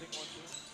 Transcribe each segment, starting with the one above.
anything want to?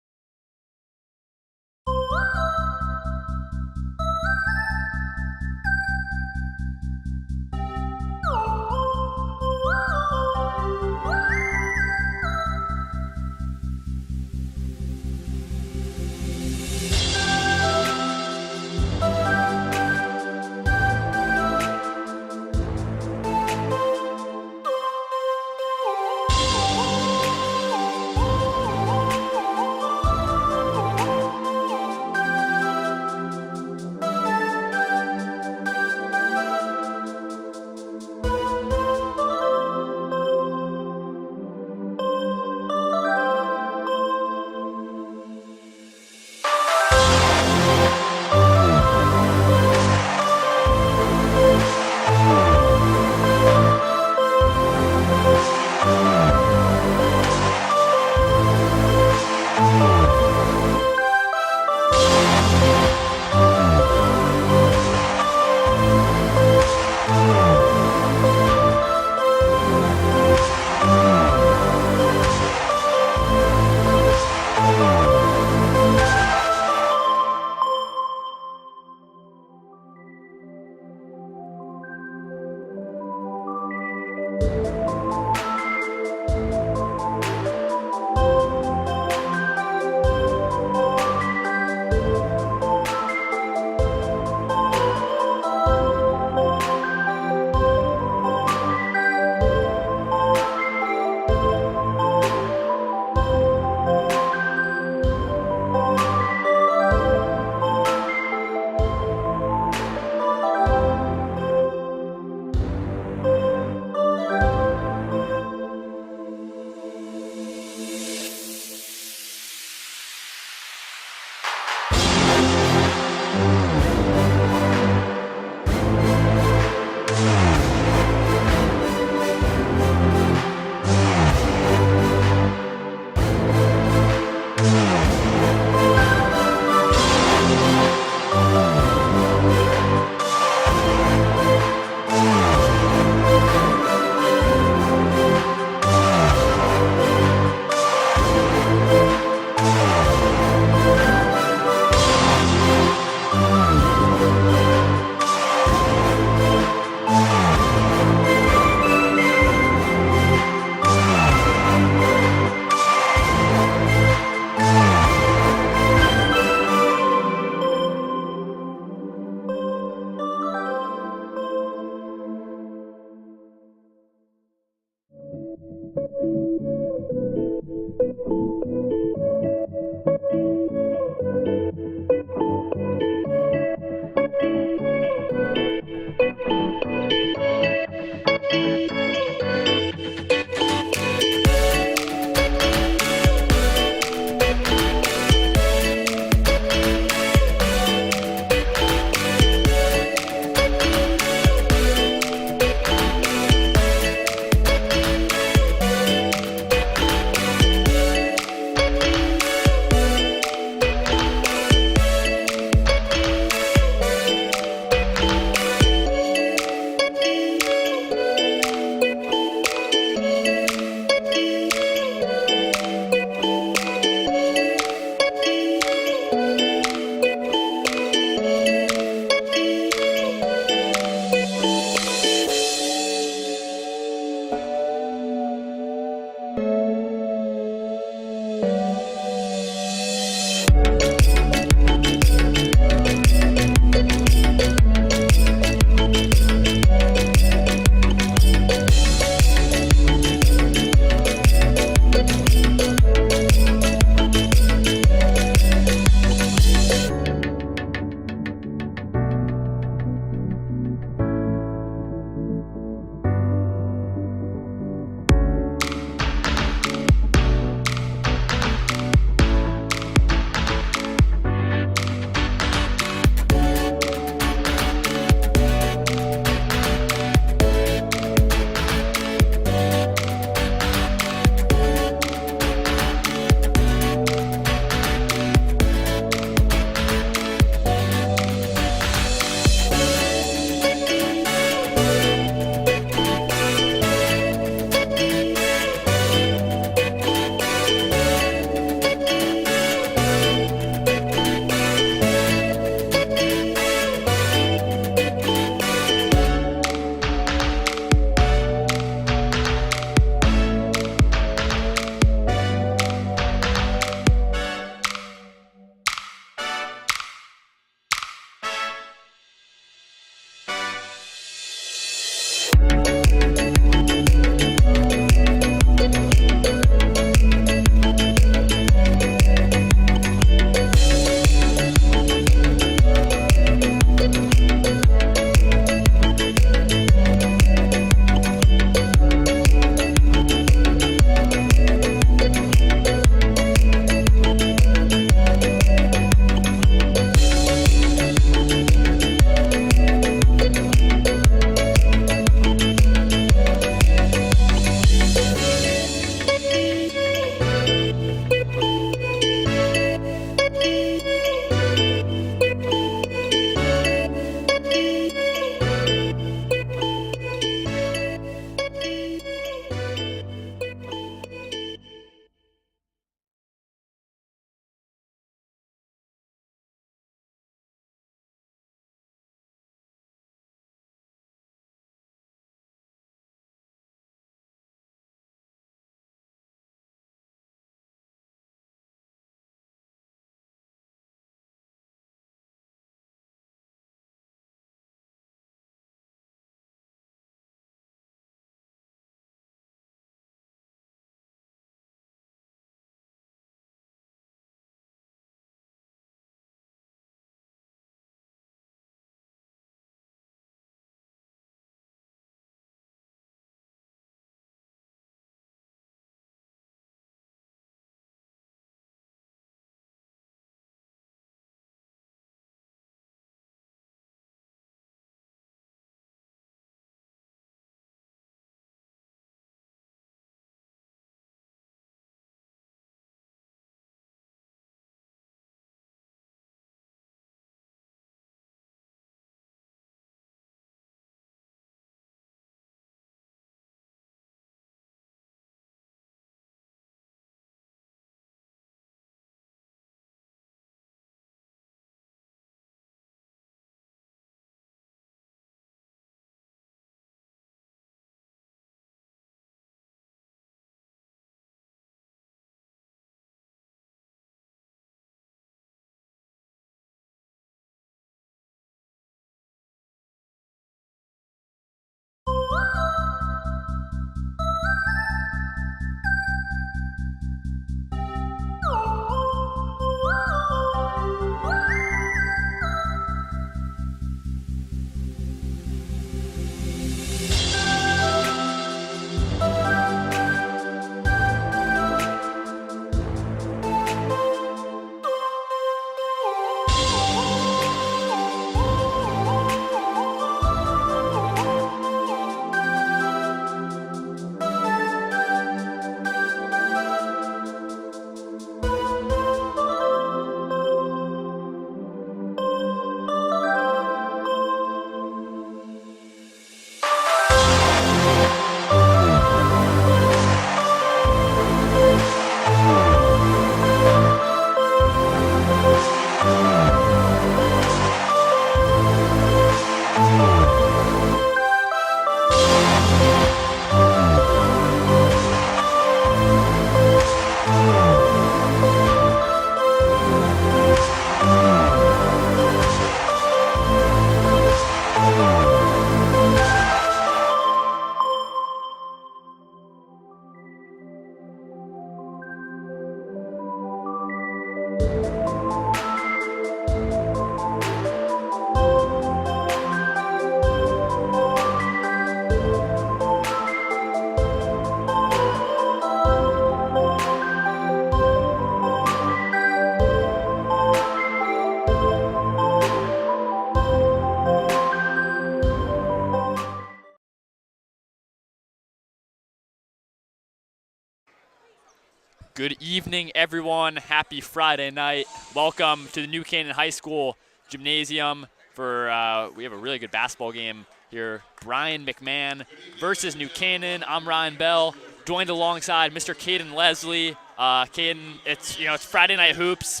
Good evening, everyone. Happy Friday night. Welcome to the New Canaan High School Gymnasium for we have a really good basketball game here. Brian McMahon versus New Canaan. I'm Ryan Bell, joined alongside Mr. Caden Leslie. Caden, it's Friday night hoops.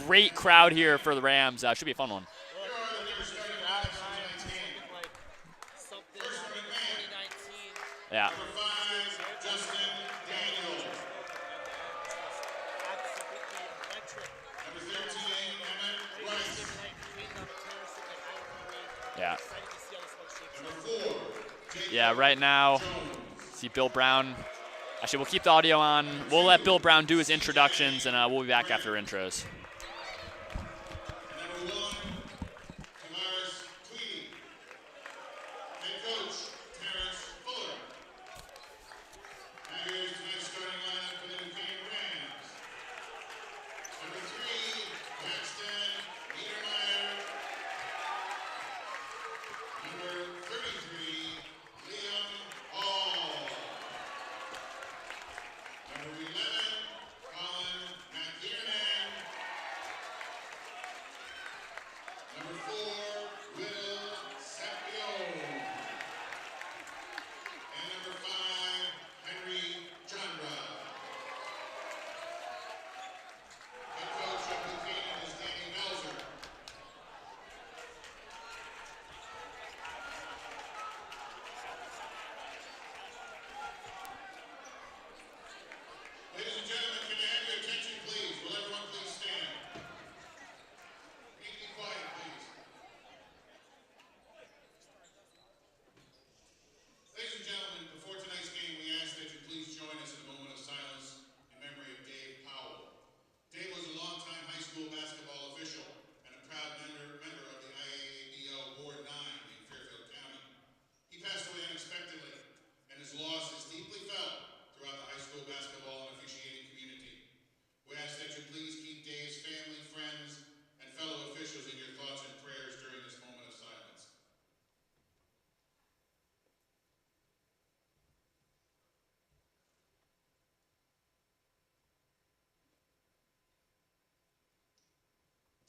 Great crowd here for the Rams. Should be a fun one. Yeah. Yeah. Yeah, right now, see Bill Brown. Actually, we'll keep the audio on. We'll let Bill Brown do his introductions, and we'll be back after intros.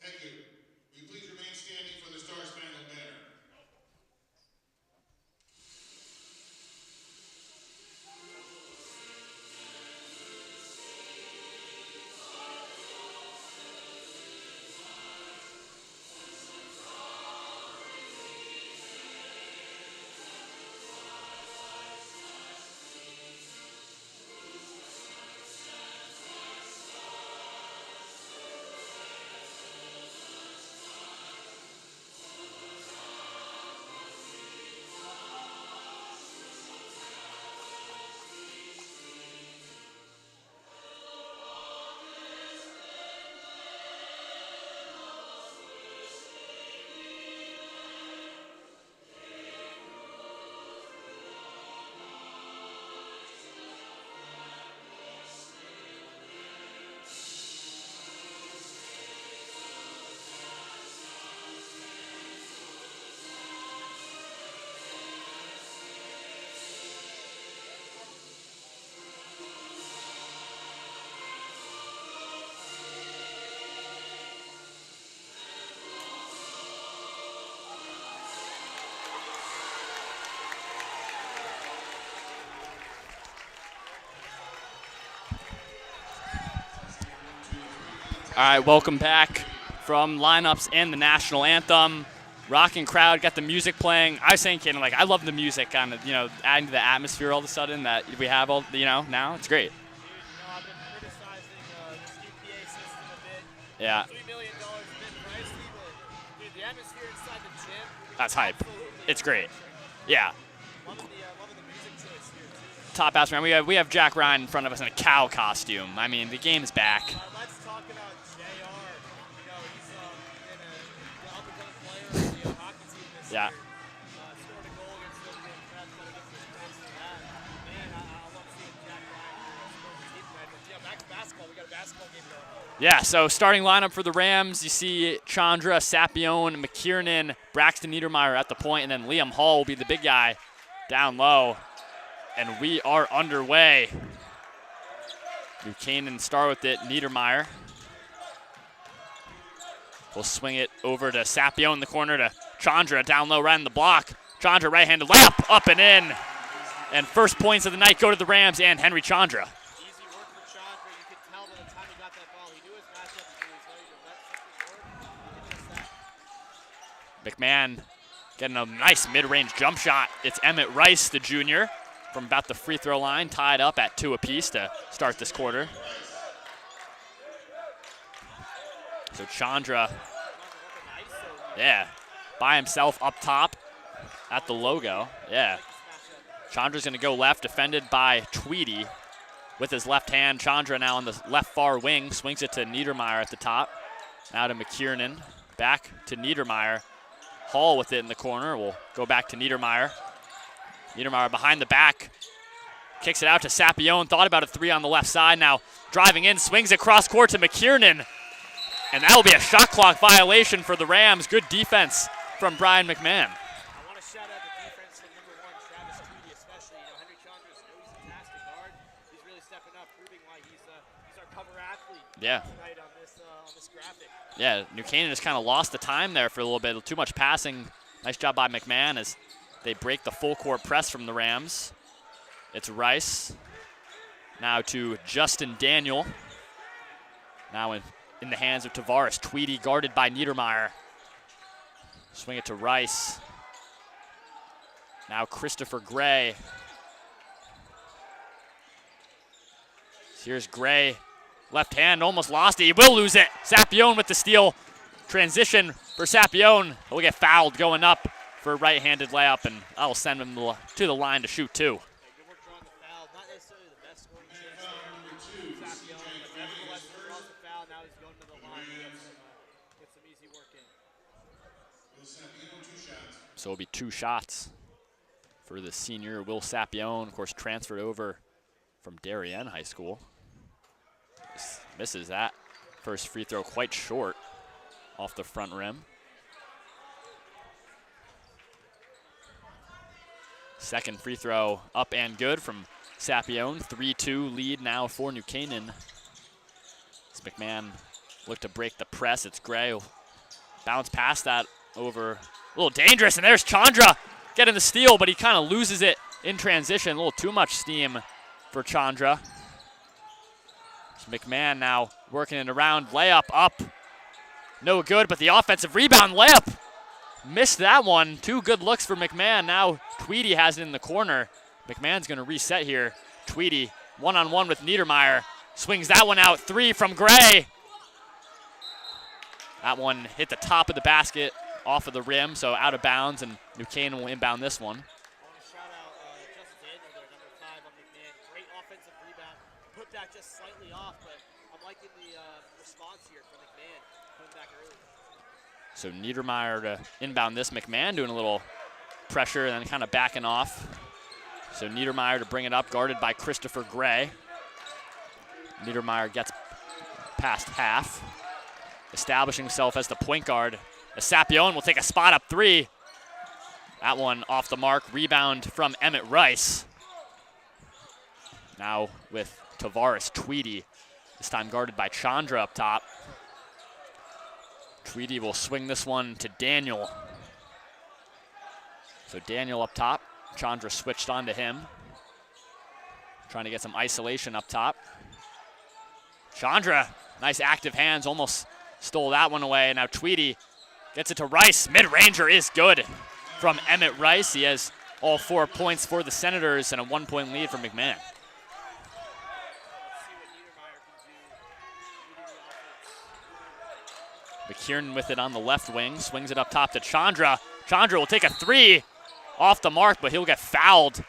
Thank you. Will you please remain standing for the Star-Spangled Banner? All right, welcome back from lineups and the national anthem. Rocking crowd, got the music playing. I was saying, Caden, like, I love the music, kind of, adding to the atmosphere all of a sudden that we have all, now. It's great. I've been criticizing this UPA system a bit. Yeah. $3 million is a bit pricey, but dude, the atmosphere inside the gym. That's hype. Absolutely It's great. electric. Yeah. Loving the music choice here, too. Top ass man. We have Jack Ryan in front of us in a cow costume. I mean, the game is back. Let's talk about JR. Yeah. Scored a goal against the Prep, but against the Press and that. Man, I love seeing Jack Ryan score the team tonight. But yeah, back to basketball. We got a basketball game going on. Yeah, so starting lineup for the Rams, you see Chandra, Sapione, McKiernan, Braxton Niedermeyer at the point, and then Liam Hall will be the big guy down low. And we are underway. New Canaan start with it, Niedermeyer. We'll swing it over to Sapione in the corner to Chandra down low right in the block. Chandra right-handed layup, up and in. And first points of the night go to the Rams and Henry Chandra. Easy work for Chandra. You could tell by the time he got that ball. He knew his matchup, and he was ready to let something work. And just that. McMahon getting a nice mid-range jump shot. It's Emmett Rice, the junior, from about the free throw line, tied up at 2 apiece to start this quarter. So Chandra, yeah, by himself up top at the logo. Yeah. Chandra's going to go left, defended by Tweedy with his left hand. Chandra now on the left far wing, swings it to Niedermeyer at the top. Now to McKiernan, back to Niedermeyer. Hall with it in the corner. We'll go back to Niedermeyer. Niedermeyer behind the back, kicks it out to Sapione. Thought about a three on the left side. Now driving in, swings it cross court to McKiernan. And that will be a shot clock violation for the Rams. Good defense from Brian McMahon. I want to shout out the defense from number 1, Travis Tweedy, especially. You know, Henry Chandra is a fantastic guard. He's really stepping up, proving why he's our cover athlete tonight on this graphic. Yeah, New Canaan just kind of lost the time there for a little bit. Too much passing. Nice job by McMahon as they break the full court press from the Rams. It's Rice. Now to Justin Daniel. Now in the hands of Tavares. Tweedy guarded by Niedermeyer. Swing it to Rice. Now Christopher Gray. Here's Gray. Left hand, almost lost it. He will lose it. Sapione with the steal. Transition for Sapione. He'll get fouled going up for a right-handed layup, and that'll send him to the line to shoot 2. Good work drawing the foul. Not necessarily the best scoring chance for Sapione, but nevertheless, he draws the foul. Now he's going to the line to get some easy work in. So it'll be 2 shots for the senior Will Sapione, of course, transferred over from Darien High School. Just misses that first free throw quite short off the front rim. Second free throw up and good from Sapione. 3-2 lead now for New Canaan. As McMahon look to break the press. It's Gray. Bounce past that over. A little dangerous, and there's Chandra getting the steal, but he kind of loses it in transition. A little too much steam for Chandra. McMahon now working it around. Layup up. No good, but the offensive rebound layup. Missed that one. 2 good looks for McMahon. Now Tweedy has it in the corner. McMahon's going to reset here. Tweedy one-on-one with Niedermeyer. Swings that one out. 3 from Gray. That one hit the top of the basket off of the rim, so out of bounds, and New Canaan will inbound this one. I want to shout out Justin Daniel there, number 5 on McMahon. Great offensive rebound. Put that just slightly off, but I'm liking the response here from McMahon coming back early. So Niedermeyer to inbound this. McMahon doing a little pressure and then kind of backing off. So Niedermeyer to bring it up, guarded by Christopher Gray. Niedermeyer gets past half, establishing himself as the point guard. Sapione will take a spot up 3. That one off the mark. Rebound from Emmett Rice. Now with Tavares Tweedy, this time guarded by Chandra up top. Tweedy will swing this one to Daniel. So Daniel up top. Chandra switched on to him. Trying to get some isolation up top. Chandra, nice active hands, almost stole that one away. Now Tweedy gets it to Rice. Mid-ranger is good from Emmett Rice. He has all 4 points for the Senators and a 1-point lead for McMahon. McKiernan with it on the left wing, swings it up top to Chandra. Chandra will take a 3 off the mark, but he'll get fouled.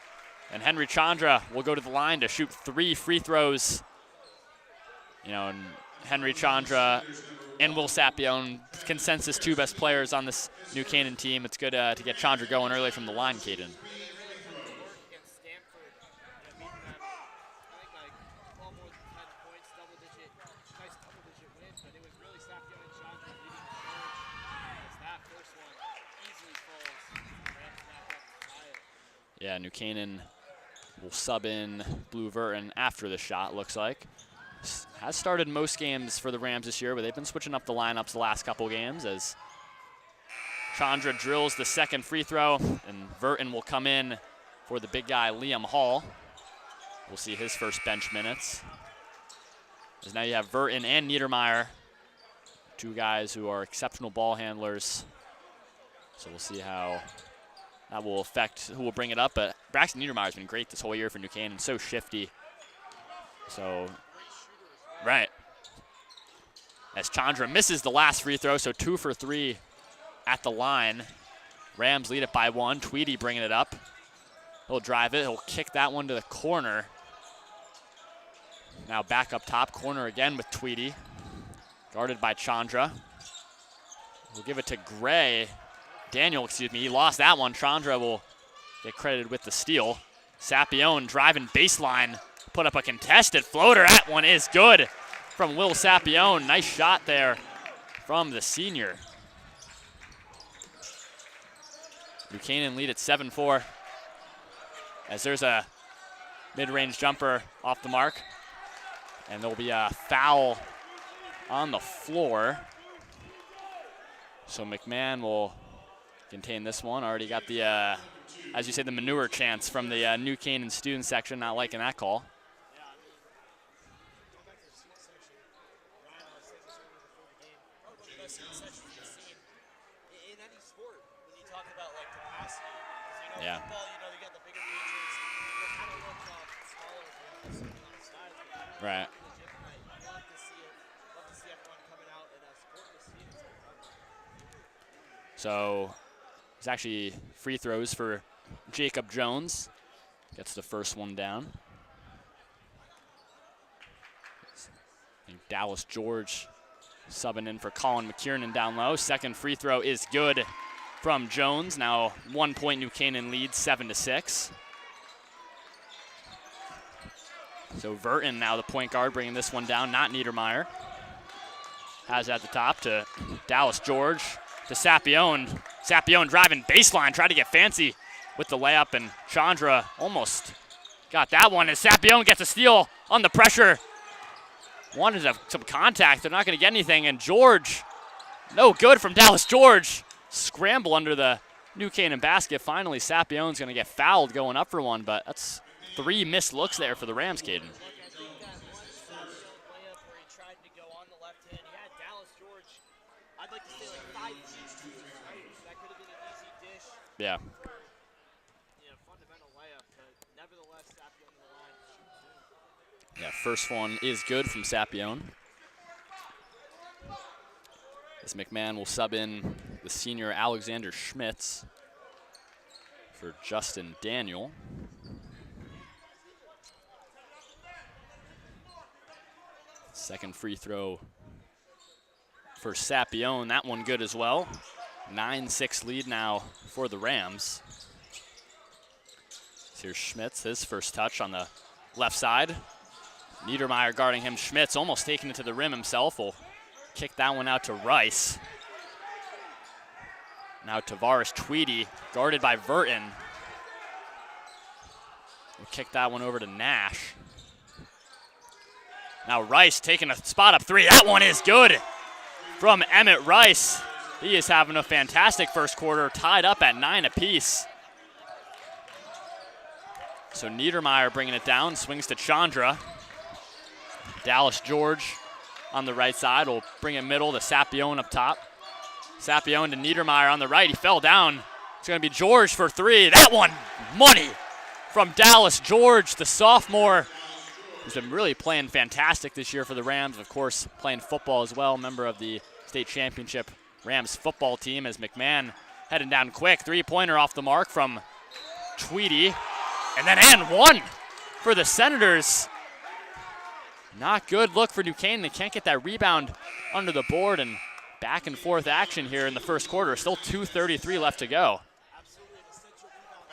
And Henry Chandra will go to the line to shoot 3 free throws. You know, and Henry Chandra and Will Sapione, consensus 2 best players on this New Canaan team. It's good to get Chandra going early from the line, Caden. Yeah, New Canaan will sub in Blue Verton after the shot, looks like. Has started most games for the Rams this year, but they've been switching up the lineups the last couple games as Chandra drills the second free throw, and Verton will come in for the big guy, Liam Hall. We'll see his first bench minutes. As now you have Verton and Niedermeyer, 2 guys who are exceptional ball handlers. So we'll see how that will affect who will bring it up, but Braxton Niedermeyer has been great this whole year for New Canaan, so shifty. So, right. As Chandra misses the last free throw, so 2 for 3 at the line. Rams lead it by 1. Tweedy bringing it up. He'll drive it. He'll kick that one to the corner. Now back up top, corner again with Tweedy. Guarded by Chandra. We'll give it to Gray. Daniel, excuse me, he lost that one. Chandra will get credited with the steal. Sapione driving baseline, put up a contested floater. That one is good from Will Sapione. Nice shot there from the senior. Buchanan lead at 7-4. As there's a mid-range jumper off the mark. And there'll be a foul on the floor. So McMahon will contain this one. Already got the, as you say, the manure chance from the New Canaan student section. Not liking that call. Yeah. Right. So it's actually free throws for Jacob Jones. Gets the first one down. I think Dallas George subbing in for Colin McKiernan down low. Second free throw is good from Jones. Now 1 point New Canaan leads 7-6. So Verton now the point guard bringing this one down, not Niedermeyer. Has at the top to Dallas George, to Sapione. Sapione driving baseline, tried to get fancy with the layup, and Chandra almost got that one as Sapione gets a steal on the pressure. Wanted some contact, they're not gonna get anything, and George, no good from Dallas George. Scramble under the New Canaan basket. Finally, Sapione's gonna get fouled going up for one, but that's 3 missed looks there for the Rams, Caden. Yeah. Yeah, first one is good from Sapione. As McMahon will sub in the senior Alexander Schmitz for Justin Daniel. Second free throw for Sapione. That one good as well. 9-6 lead now for the Rams. Here's Schmitz, his first touch on the left side. Niedermeyer guarding him. Schmitz almost taking it to the rim himself. Will kick that one out to Rice. Now Tavares Tweedy, guarded by Verton. Will kick that one over to Nash. Now Rice taking a spot up 3. That one is good from Emmett Rice. He is having a fantastic first quarter, tied up at 9 apiece. So Niedermeyer bringing it down, swings to Chandra. Dallas George on the right side will bring it middle to Sapione up top. Sapione to Niedermeyer on the right. He fell down. It's going to be George for 3. That one, money from Dallas George, the sophomore, who's been really playing fantastic this year for the Rams. Of course, playing football as well, member of the state championship Rams football team, as McMahon heading down quick. 3-pointer off the mark from Tweedy. And then and one for the Senators. Not good look for New Canaan. They can't get that rebound under the board, and back and forth action here in the first quarter. Still 2:33 left to go. Absolutely an essential rebound.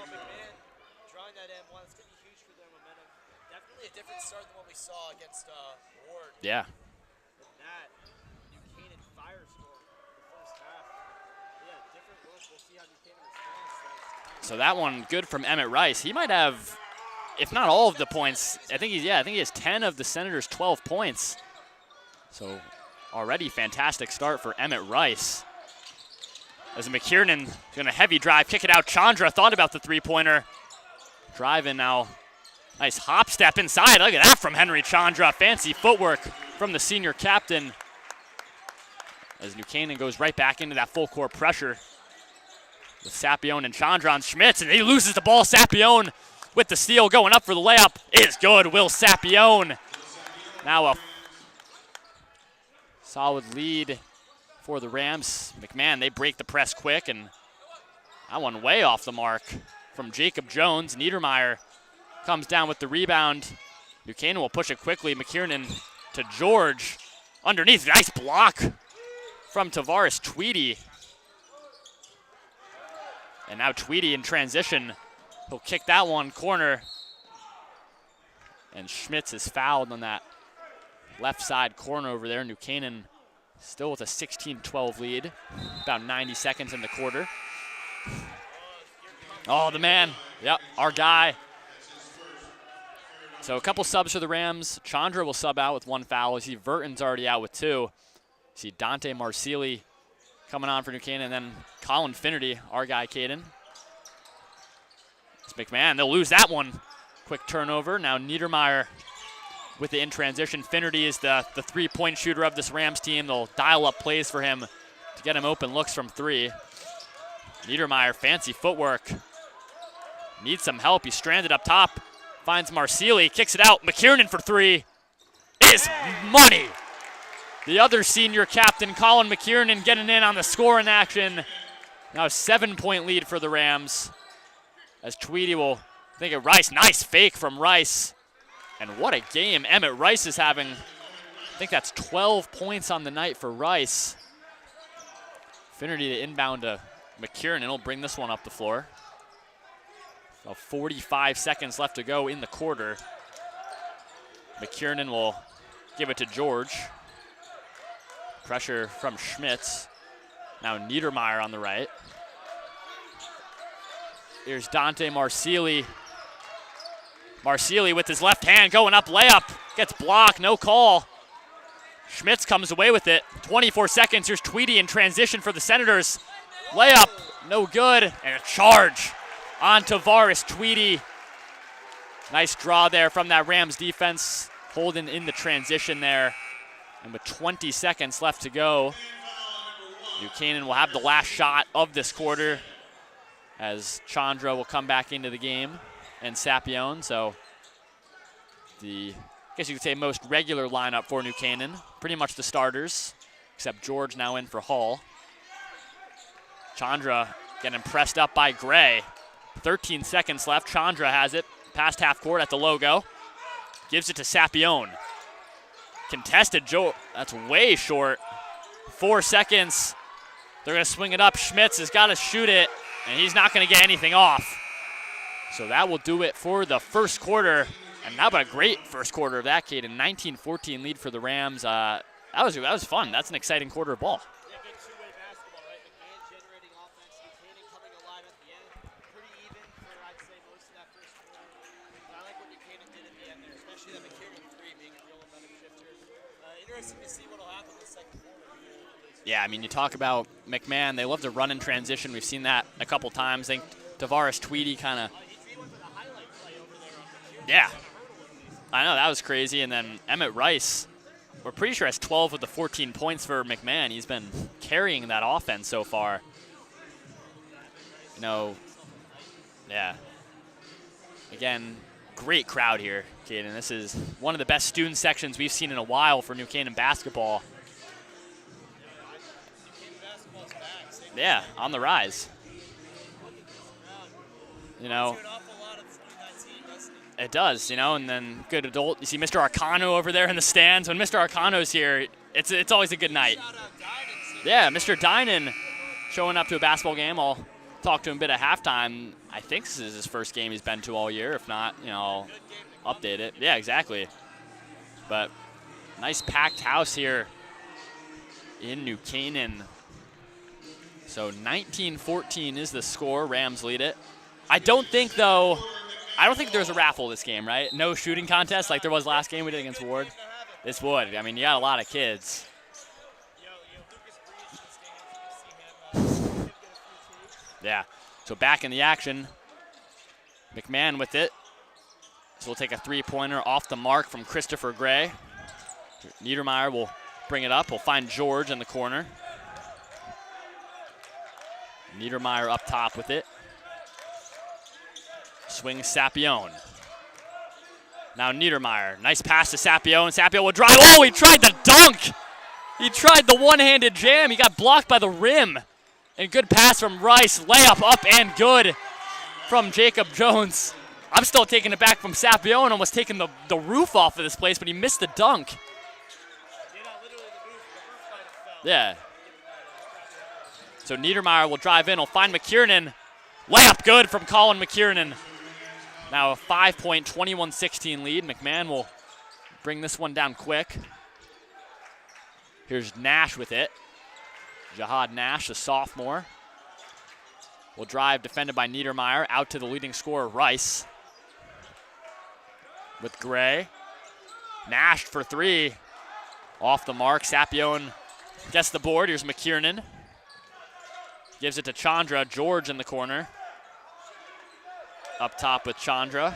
McMahon drawing that in one. It's going to be huge for their momentum. Definitely a different start than what we saw against Ward. Yeah. With that, New Canaan firestorm the first half. Yeah, different look. We'll see how New Canaan responds. So that one good from Emmett Rice. He might have, if not all of the points, I think he has 10 of the Senators' 12 points. So already fantastic start for Emmett Rice. As McKiernan going to heavy drive, kick it out. Chandra thought about the three-pointer. Driving now. Nice hop step inside. Look at that from Henry Chandra. Fancy footwork from the senior captain. As New Canaan goes right back into that full court pressure. With Sapione and Chandra on Schmitz, and he loses the ball. Sapione with the steal, going up for the layup is good. Will Sapione. Now a solid lead for the Rams. McMahon, they break the press quick, and that one way off the mark from Jacob Jones. Niedermeyer comes down with the rebound. New Canaan will push it quickly. McKiernan to George. Underneath, nice block from Tavares Tweedy. And now Tweedy in transition. He'll kick that one corner. And Schmitz is fouled on that left side corner over there. New Canaan still with a 16-12 lead. About 90 seconds in the quarter. Oh, the man. Yep, our guy. So a couple subs for the Rams. Chandra will sub out with one foul. You see Verton's already out with two. You see Dante Marsili coming on for New Canaan, and then Colin Finnerty, our guy, Caden. It's McMahon. They'll lose that one. Quick turnover. Now Niedermeyer with the in transition. Finnerty is the three-point shooter of this Rams team. They'll dial up plays for him to get him open looks from three. Niedermeyer, fancy footwork. Needs some help. He's stranded up top. Finds Marsili, kicks it out. McKiernan for three is money. The other senior captain, Colin McKiernan, getting in on the scoring action. Now a 7-point lead for the Rams. As Tweedy will think of Rice. Nice fake from Rice. And what a game Emmett Rice is having. I think that's 12 points on the night for Rice. Finnerty to inbound to McKiernan. He'll bring this one up the floor. So 45 seconds left to go in the quarter. McKiernan will give it to George. Pressure from Schmitz. Now Niedermeyer on the right. Here's Dante Marsili. Marsili with his left hand going up, layup. Gets blocked, no call. Schmitz comes away with it. 24 seconds, here's Tweedy in transition for the Senators. Layup, no good, and a charge on Tavares Tweedy. Nice draw there from that Rams defense. Holding in the transition there. And with 20 seconds left to go, New Canaan will have the last shot of this quarter as Chandra will come back into the game and Sapione. So the, I guess you could say, most regular lineup for New Canaan. Pretty much the starters, except George now in for Hall. Chandra getting pressed up by Gray. 13 seconds left. Chandra has it past half court at the logo. Gives it to Sapione. Contested, Joe, that's way short. 4 seconds. They're going to swing it up. Schmitz has got to shoot it, and he's not going to get anything off. So that will do it for the first quarter. And how about a great first quarter of that, Caden? 19-14 lead for the Rams. That was fun. That's an exciting quarter of ball. Yeah, good two-way basketball, right? McMahon generating offense, New Canaan coming alive at the end. Pretty even for, I'd say, most of that first quarter. But I like what New Canaan did at the end there, especially that McKiernan three being a real momentum shifter. Interesting to see what will happen in the second quarter. Yeah, I mean, you talk about McMahon. They love to run in transition. We've seen that a couple times. I think Tavares Tweedy kind of. Yeah. I know, that was crazy. And then Emmett Rice, we're pretty sure has 12 of the 14 points for McMahon. He's been carrying that offense so far. You know, yeah. Again, great crowd here, Caden. This is one of the best student sections we've seen in a while for New Canaan basketball. Yeah, on the rise. You know, It does, you know, and then good adult. You see Mr. Arcano over there in the stands. When Mr. Arcano's here, it's always a good night. Yeah, Mr. Dinan showing up to a basketball game. I'll talk to him a bit at halftime. I think this is his first game he's been to all year. If not, you know, I'll update it. Yeah, exactly. But nice packed house here in New Canaan. So 19-14 is the score. Rams lead it. I don't think there's a raffle this game, right? No shooting contest like there was last game we did against Ward. This would. I mean, you got a lot of kids. Yeah. So back in the action. McMahon with it. So we'll take a three-pointer off the mark from Christopher Gray. Niedermeyer will bring it up. We'll find George in the corner. Niedermeyer up top with it. Swings Sapione. Now Niedermeyer. Nice pass to Sapione. Sapione will drive. Oh, he tried the dunk. He tried the one-handed jam. He got blocked by the rim. And good pass from Rice. Layup up and good from Jacob Jones. I'm still taking it back from Sapione. Almost taking the roof off of this place, but he missed the dunk. Yeah. So Niedermeyer will drive in. He'll find McKiernan. Layup good from Colin McKiernan. Now a 5-point, 21-16 lead. McMahon will bring this one down quick. Here's Nash with it. Jihad Nash, a sophomore. Will drive, defended by Niedermeyer. Out to the leading scorer, Rice. With Gray. Nash for three. Off the mark. Sapione gets the board. Here's McKiernan. Gives it to Chandra. George in the corner. Up top with Chandra.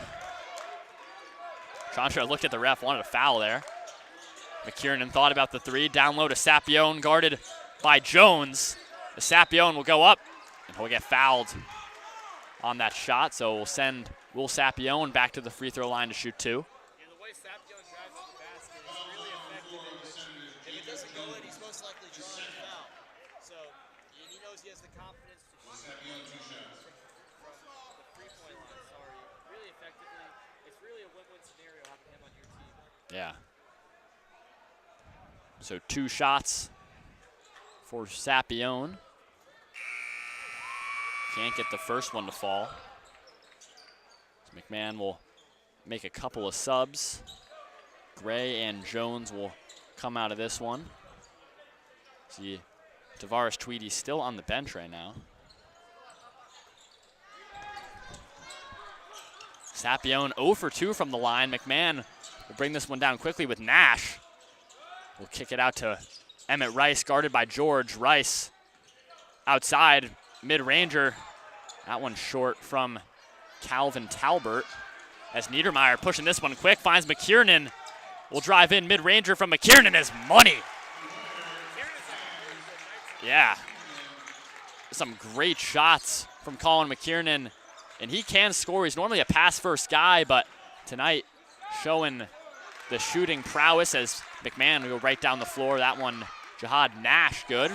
Chandra looked at the ref, wanted a foul there. McKiernan thought about the three. Down low to Sapione, guarded by Jones. The Sapione will go up, and he'll get fouled on that shot. So we'll send Will Sapione back to the free throw line to shoot two. Yeah, the way Sapione drives to the basket is really effective. If it doesn't go in, he's most likely drawing a foul. So he knows he has the confidence to shoot from the three-point line. Sorry, really effectively. It's really a win-win scenario having him on your team. Yeah. So two shots for Sapione. Can't get the first one to fall. So McMahon will make a couple of subs. Gray and Jones will come out of this one. See, Tavares Tweedy still on the bench right now. Sapione 0 for 2 from the line. McMahon will bring this one down quickly with Nash. We'll kick it out to Emmett Rice, guarded by George. Rice outside, mid-ranger. That one short from Calvin Talbert. As Niedermeyer pushing this one quick, finds McKiernan. Will drive in, mid-ranger from McKiernan is money. Yeah. Some great shots from Colin McKiernan. And he can score. He's normally a pass-first guy, but tonight showing the shooting prowess as McMahon will go right down the floor. That one, Jihad Nash, good.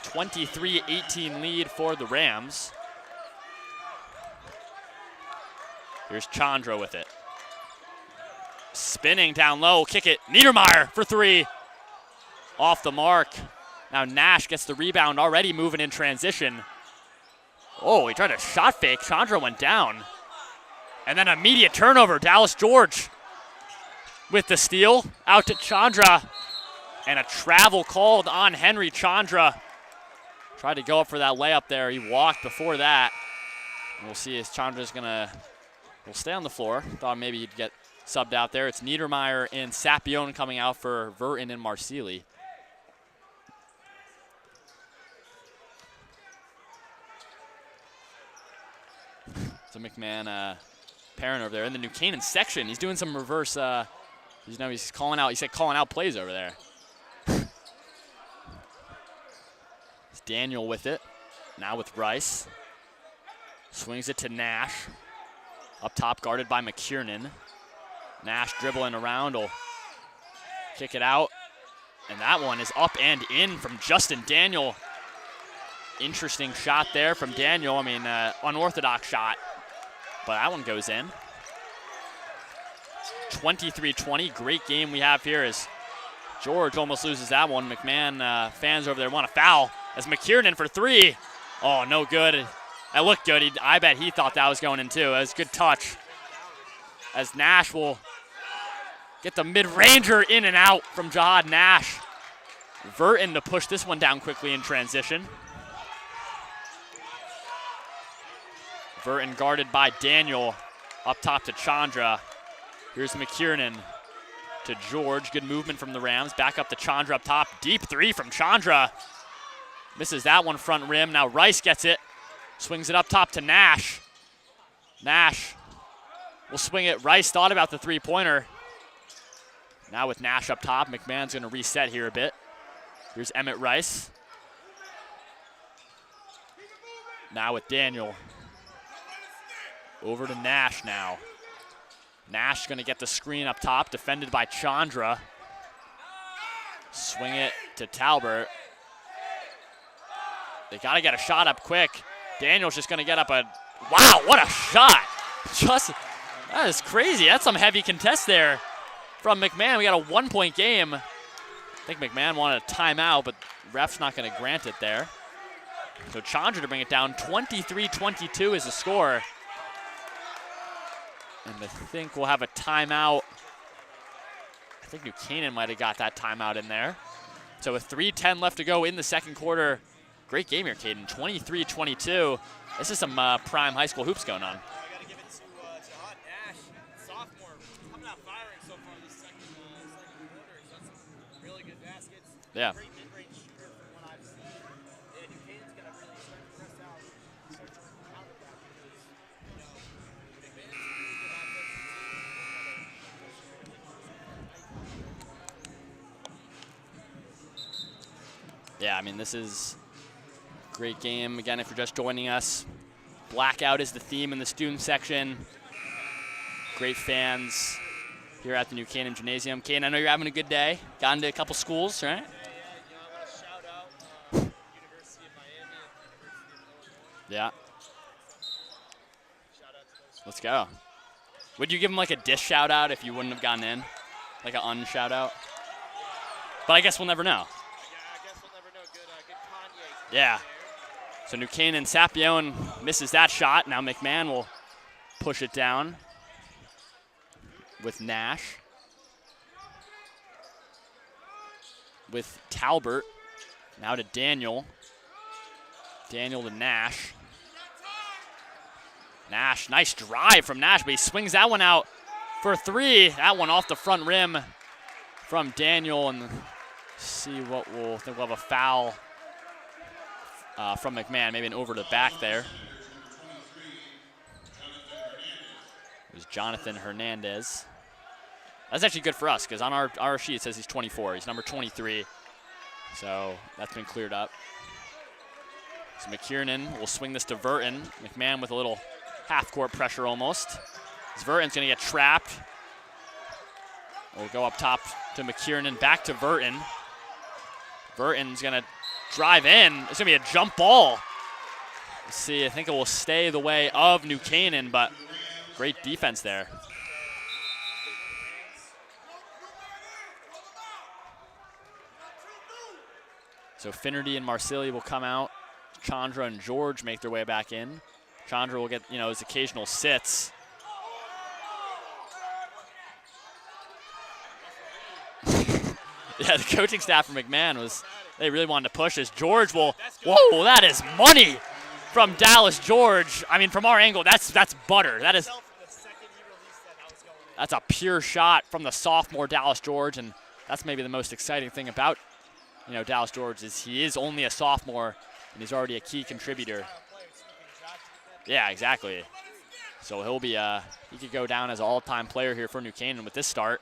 23-18 lead for the Rams. Here's Chandra with it. Spinning down low, kick it. Niedermeyer for three. Off the mark. Now Nash gets the rebound, already moving in transition. Oh, he tried a shot fake. Chandra went down. And then immediate turnover. Dallas George with the steal. Out to Chandra. And a travel called on Henry Chandra. Tried to go up for that layup there. He walked before that. And we'll see as Chandra's will stay on the floor. Thought maybe he'd get subbed out there. It's Niedermeyer and Sapione coming out for Verton and Marsili. So McMahon Perrin over there in the New Canaan section. He's doing some reverse, he's calling out, he said calling out plays over there. It's Daniel with it, now with Rice. Swings it to Nash. Up top, guarded by McKiernan. Nash dribbling around, will kick it out. And that one is up and in from Justin Daniel. Interesting shot there from Daniel. I mean, unorthodox shot, but that one goes in. 23-20. Great game we have here as George almost loses that one. McMahon fans over there want a foul as McKiernan for three. Oh, no good. That looked good. I bet he thought that was going in too. That was a good touch. As Nash will get the mid-ranger in and out from Jahad Nash. Verton to push this one down quickly in transition. Verton guarded by Daniel. Up top to Chandra. Here's McKiernan to George. Good movement from the Rams. Back up to Chandra up top. Deep three from Chandra. Misses that one front rim. Now Rice gets it. Swings it up top to Nash. Nash will swing it. Rice thought about the three-pointer. Now with Nash up top, McMahon's going to reset here a bit. Here's Emmett Rice. Now with Daniel. Over to Nash now. Nash going to get the screen up top, defended by Chandra. Swing it to Talbert. They got to get a shot up quick. Daniel's just going to get up a, wow, what a shot. That is crazy. That's some heavy contest there from McMahon. We got a 1-point game. I think McMahon wanted a timeout, but ref's not going to grant it there. So Chandra to bring it down. 23-22 is the score. And I think we'll have a timeout. I think New Canaan might have got that timeout in there. So with 3:10 left to go in the second quarter. Great game here, Caden. 23-22. This is some prime high school hoops going on. I got to give it to Jahad Nash, sophomore, coming out firing so far this second quarter. He's done some really good baskets. Yeah. Great mid-range shooter from what I've seen. Yeah, New Canaan's got to really start to press out and start to counter that because, you know, McMahon's a really good offensive team. Yeah, I mean, this is a great game. Again, if you're just joining us, Blackout is the theme in the student section. Great fans here at the New Canaan Gymnasium. Kane, I know you're having a good day. Gotten to a couple schools, right? Yeah, you know, I want to shout out University of Miami and University of Illinois. Yeah. Shout out to those. Let's go. Would you give him like a dish shout out if you wouldn't have gotten in? Like an un-shout out? But I guess we'll never know. Yeah, I guess we'll never know. Good Kanye. Yeah. There. So New Canaan, Sapione misses that shot. Now McMahon will push it down with Nash. With Talbert. Now to Daniel. Daniel to Nash. Nash, nice drive from Nash, but he swings that one out for three. That one off the front rim from Daniel, and see what I think we'll have a foul from McMahon, maybe an over to the back there. It was Jonathan Hernandez. That's actually good for us because on our sheet it says he's 24. He's number 23, so that's been cleared up. So McKiernan will swing this to Verton. McMahon with a little half-court pressure almost. Verton's going to get trapped. We'll go up top to McKiernan, back to Verton. Verton's going to drive in. It's going to be a jump ball. Let's see, I think it will stay the way of New Canaan, but great defense there. So Finnerty and Marsili will come out. Chandra and George make their way back in. Chandra will get, his occasional sits. Yeah, the coaching staff for McMahon they really wanted to push this. George will, whoa, that is money from Dallas George. I mean, from our angle, that's butter. That's a pure shot from the sophomore Dallas George, and that's maybe the most exciting thing about, Dallas George is he is only a sophomore, and he's already a key contributor. Yeah, exactly. So he'll be he could go down as an all-time player here for New Canaan with this start.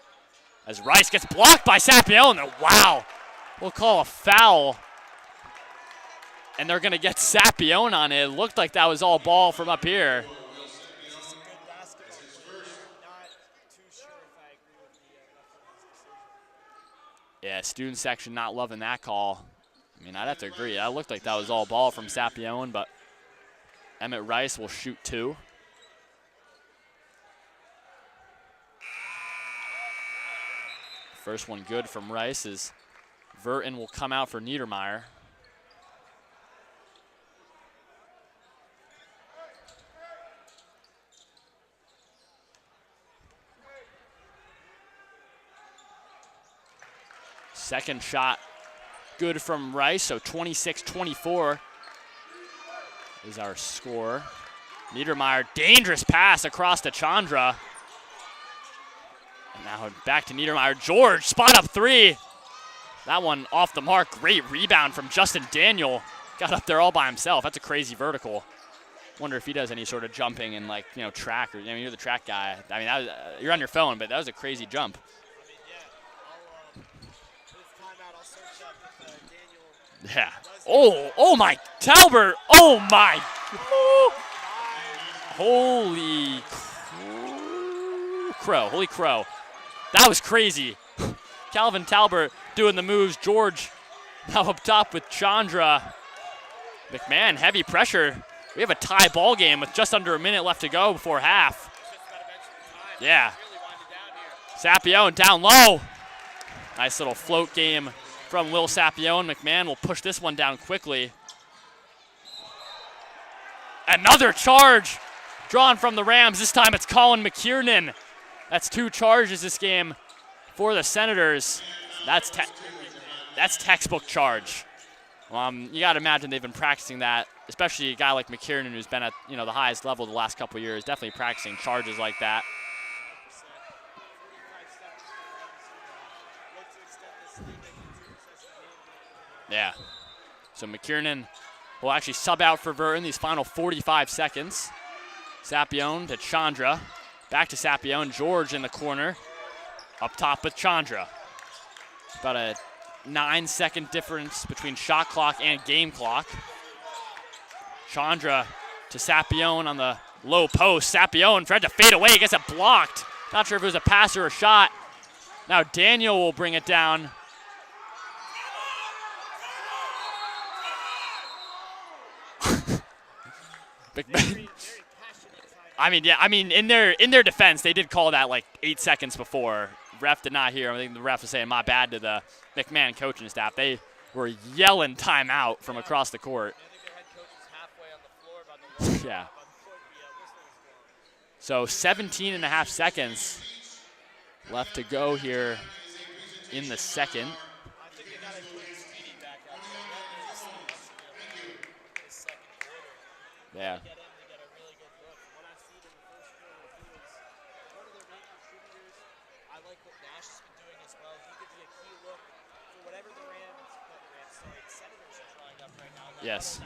As Rice gets blocked by Sapione. Wow. We'll call a foul. And they're going to get Sapione on it. It looked like that was all ball from up here. Yeah, student section not loving that call. I mean, I'd have to agree. That looked like that was all ball from Sapione, but Emmett Rice will shoot two. First one good from Rice as Verton will come out for Niedermeyer. Second shot good from Rice, so 26-24 is our score. Niedermeyer, dangerous pass across to Chandra. And now back to Niedermeyer. George, spot up three. That one off the mark. Great rebound from Justin Daniel. Got up there all by himself. That's a crazy vertical. Wonder if he does any sort of jumping and track, or you're the track guy. I mean, that was, you're on your phone, but that was a crazy jump. Yeah. Oh my, Talbert. Oh my. Holy crow. Holy crow. That was crazy. Calvin Talbert doing the moves. George now up top with Chandra. McMahon, heavy pressure. We have a tie ball game with just under a minute left to go before half. Yeah. Sapione down low. Nice little float game from Will Sapione. McMahon will push this one down quickly. Another charge drawn from the Rams. This time it's Colin McKiernan. That's 2 charges this game for the Senators. That's textbook charge. You got to imagine they've been practicing that, especially a guy like McKiernan who's been at the highest level the last couple of years, definitely practicing charges like that. Yeah. So McKiernan will actually sub out for Verton these final 45 seconds. Sapione to Chandra. Back to Sapione. George in the corner. Up top with Chandra. About a 9-second difference between shot clock and game clock. Chandra to Sapione on the low post. Sapione tried to fade away. Gets it blocked. Not sure if it was a pass or a shot. Now Daniel will bring it down. I mean, in their defense, they did call that like 8 seconds before. Ref did not hear. I think the ref was saying my bad to the McMahon coaching staff. They were yelling timeout from across the court. Yeah. So 17 and a half seconds left to go here in the second. Yeah. Yes.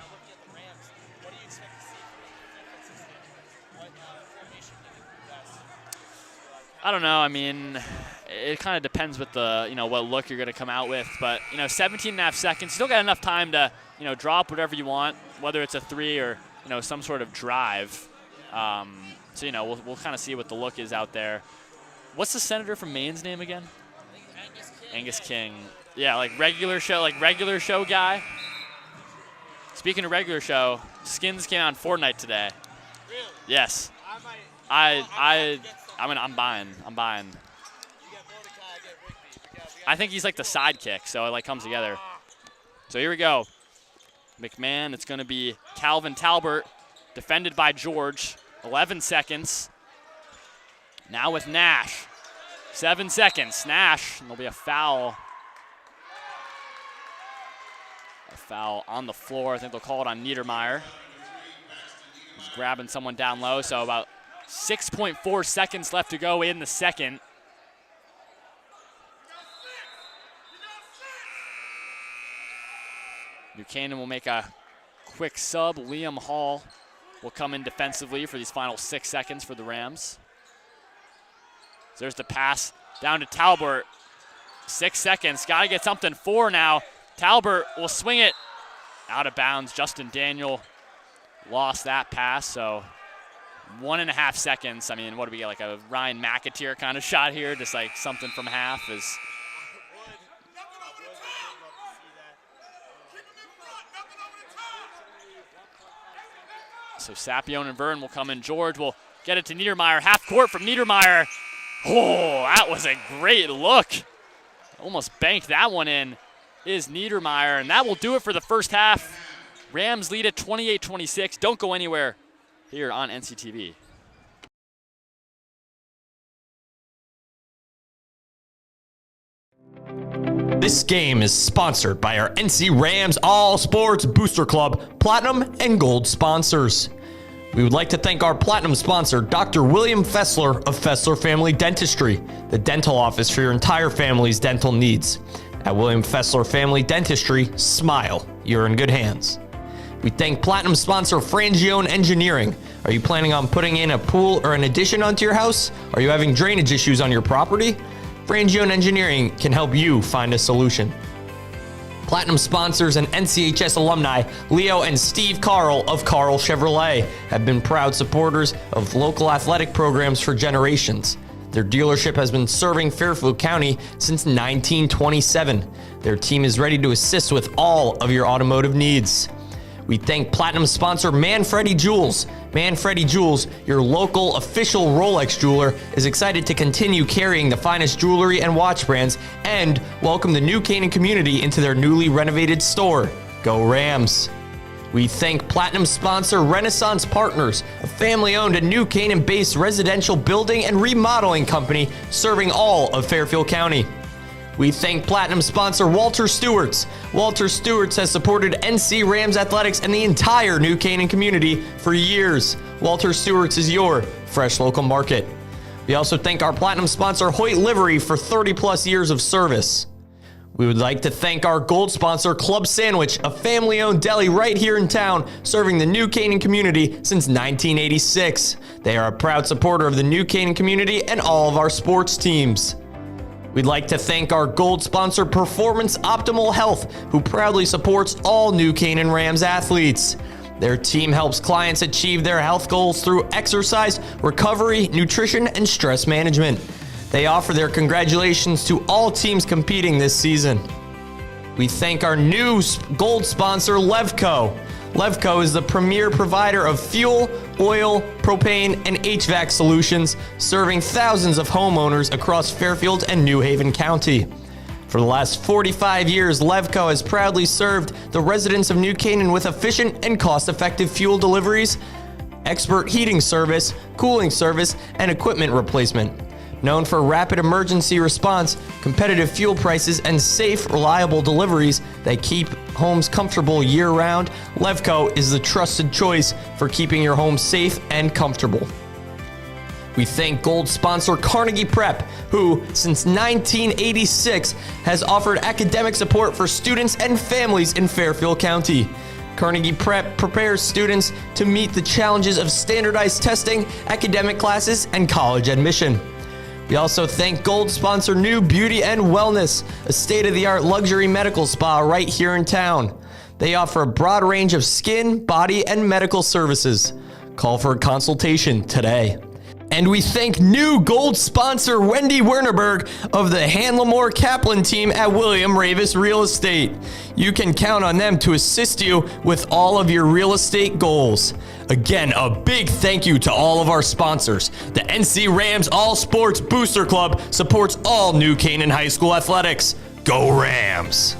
I don't know. I mean, it kind of depends with the, what look you're going to come out with. But, 17 and a half seconds, still got enough time to, drop whatever you want, whether it's a 3 or, some sort of drive. So, we'll kind of see what the look is out there. What's the senator from Maine's name again? Angus King. Yeah, like regular show guy. Speaking of regular show, skins came out on Fortnite today. Really? Yes. I'm buying. I think he's like the sidekick, so it like comes together. So here we go. McMahon, it's going to be Calvin Talbert, defended by George. 11 seconds. Now with Nash. 7 seconds. Nash, and there'll be a foul. A foul on the floor. I think they'll call it on Niedermeyer. He's grabbing someone down low, so about 6.4 seconds left to go in the second. Buchanan will make a quick sub. Liam Hall will come in defensively for these final 6 seconds for the Rams. So there's the pass down to Talbert. 6 seconds. Got to get something 4 now. Talbert will swing it out of bounds. Justin Daniel lost that pass, so 1.5 seconds. I mean, what do we get, like a Ryan McAteer kind of shot here? Just like something from half is. So Sapione and Verton will come in. George will get it to Niedermeyer. Half court from Niedermeyer. Oh, that was a great look almost banked that one in, is Niedermeyer. And that will do it for the first half. Rams lead at 28-26. Don't go anywhere here on NCTV. This game is sponsored by our NC Rams All Sports Booster Club Platinum and Gold sponsors. We would like to thank our Platinum sponsor, Dr. William Fessler of Fessler Family Dentistry, the dental office for your entire family's dental needs. At William Fessler Family Dentistry, smile, you're in good hands. We thank Platinum sponsor Frangione Engineering. Are you planning on putting in a pool or an addition onto your house? Are you having drainage issues on your property? Frangione Engineering can help you find a solution. Platinum sponsors and NCHS alumni Leo and Steve Carl of Carl Chevrolet have been proud supporters of local athletic programs for generations. Their dealership has been serving Fairfield County since 1927. Their team is ready to assist with all of your automotive needs. We thank Platinum sponsor Manfredi Jewels. Manfredi Jewels, your local official Rolex jeweler, is excited to continue carrying the finest jewelry and watch brands and welcome the New Canaan community into their newly renovated store. Go Rams! We thank Platinum sponsor Renaissance Partners, a family-owned and New Canaan-based residential building and remodeling company serving all of Fairfield County. We thank Platinum sponsor Walter Stewart's. Walter Stewart's has supported NC Rams athletics and the entire New Canaan community for years. Walter Stewart's is your fresh local market. We also thank our Platinum sponsor Hoyt Livery for 30 plus years of service. We would like to thank our gold sponsor Club Sandwich, a family-owned deli right here in town, serving the New Canaan community since 1986. They are a proud supporter of the New Canaan community and all of our sports teams. We'd like to thank our gold sponsor Performance Optimal Health, who proudly supports all New Canaan Rams athletes. Their team helps clients achieve their health goals through exercise, recovery, nutrition, and stress management. They offer their congratulations to all teams competing this season. We thank our new gold sponsor, Levco. Levco is the premier provider of fuel, oil, propane, and HVAC solutions, serving thousands of homeowners across Fairfield and New Haven County. For the last 45 years, Levco has proudly served the residents of New Canaan with efficient and cost-effective fuel deliveries, expert heating service, cooling service, and equipment replacement. Known for rapid emergency response, competitive fuel prices, and safe, reliable deliveries that keep homes comfortable year-round, Levco is the trusted choice for keeping your home safe and comfortable. We thank gold sponsor Carnegie Prep, who, since 1986, has offered academic support for students and families in Fairfield County. Carnegie Prep prepares students to meet the challenges of standardized testing, academic classes, and college admission. We also thank gold sponsor New Beauty and Wellness, a state-of-the-art luxury medical spa right here in town. They offer a broad range of skin, body, and medical services. Call for a consultation today. And we thank new gold sponsor Wendy Wernerberg of the Hanlamore Kaplan team at William Ravis Real Estate. You can count on them to assist you with all of your real estate goals. Again, a big thank you to all of our sponsors. The NC Rams All Sports Booster Club supports all New Canaan High School athletics. Go Rams!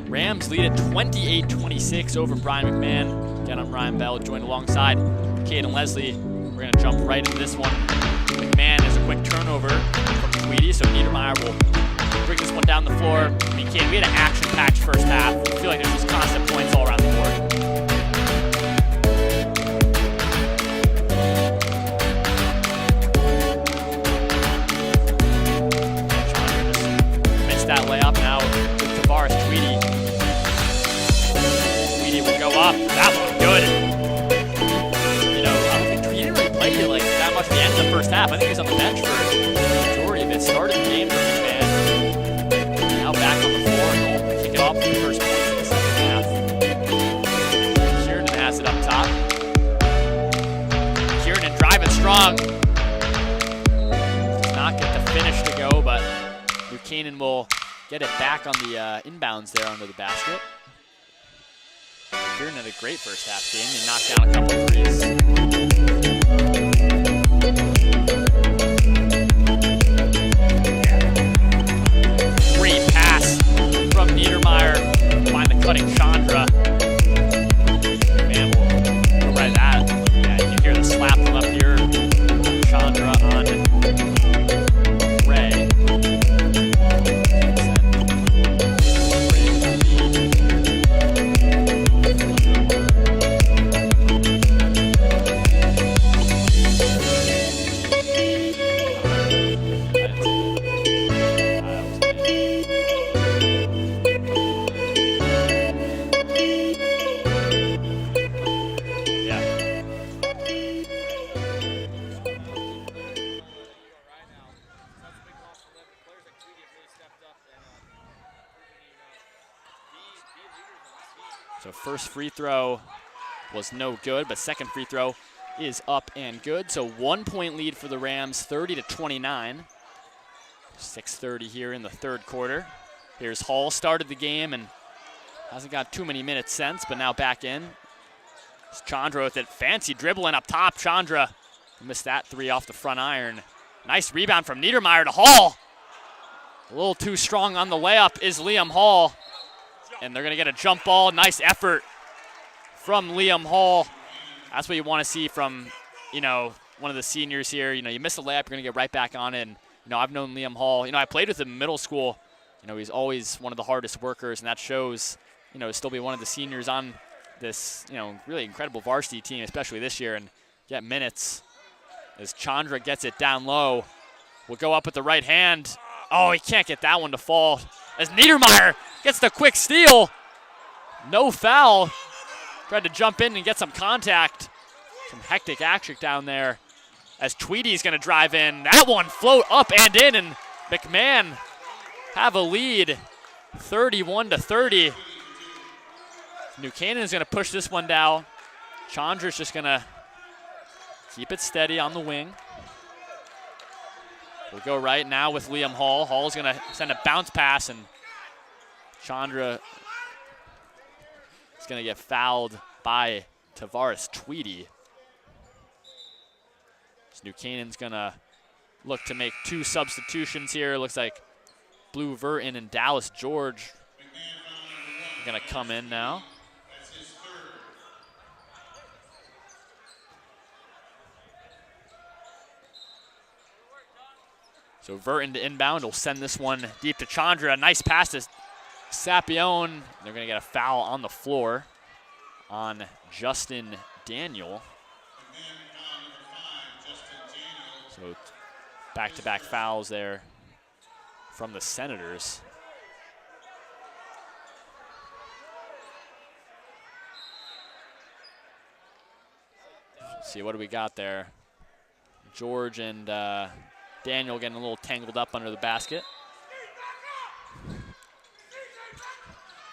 Rams lead at 28-26 over Brian McMahon. Again, I'm Ryan Bell, joined alongside Cade and Leslie. We're going to jump right into this one. McMahon has a quick turnover from Tweedy, so Niedermeyer will bring this one down the floor. I mean, Cade, we had an action-packed first half. I feel like there's just constant points all around the board. That layup now with Tavares. Tweedy will go up. That one good. You know, I don't think Tweedy didn't really play like that much at the end of the first half. I think he was on the bench for the majority of it. Started the game for McMahon. Now back on the floor and will kick it off for the first points in the second half. Kieran has it up top. Kieran driving strong. Does not get the finish to go, but Canaan will get it back on the inbounds there under the basket. Kieran had a great first half game and knocked down a couple of threes. Great pass from Niedermeyer. Find the cutting Chandra. Man, we'll go right at it. Yeah, you can hear the slap from up here. Chandra on Ray. So first free throw was no good, but second free throw is up and good. So 1 point lead for the Rams, 30-29. 6:30 here in the third quarter. Here's Hall, started the game and hasn't got too many minutes since, but now back in. It's Chandra with it, fancy dribbling up top. Chandra missed that three off the front iron. Nice rebound from Niedermeyer to Hall. A little too strong on the layup is Liam Hall. And they're gonna get a jump ball. Nice effort from Liam Hall. That's what you wanna see from, one of the seniors here. You miss a layup, you're gonna get right back on it. And, I've known Liam Hall. I played with him in middle school. He's always one of the hardest workers, and that shows, to still be one of the seniors on this, really incredible varsity team, especially this year, and get minutes. As Chandra gets it down low, will go up with the right hand. Oh, he can't get that one to fall. As Niedermeyer gets the quick steal. No foul. Tried to jump in and get some contact. Some hectic action down there. As Tweedy's going to drive in. That one float up and in, and McMahon have a lead, 31-30. New Canaan is going to push this one down. Chandra's just going to keep it steady on the wing. We'll go right now with Liam Hall. Hall's going to send a bounce pass, and Chandra is going to get fouled by Tavares Tweedy. So New Canaan's going to look to make two substitutions here. Looks like Blue Verton and Dallas George are going to come in now. So Verton to inbound will send this one deep to Chandra. A nice pass to Sapione. They're going to get a foul on the floor on Justin Daniel. So back-to-back fouls there from the Senators. Let's see, what do we got there? George and Daniel getting a little tangled up under the basket.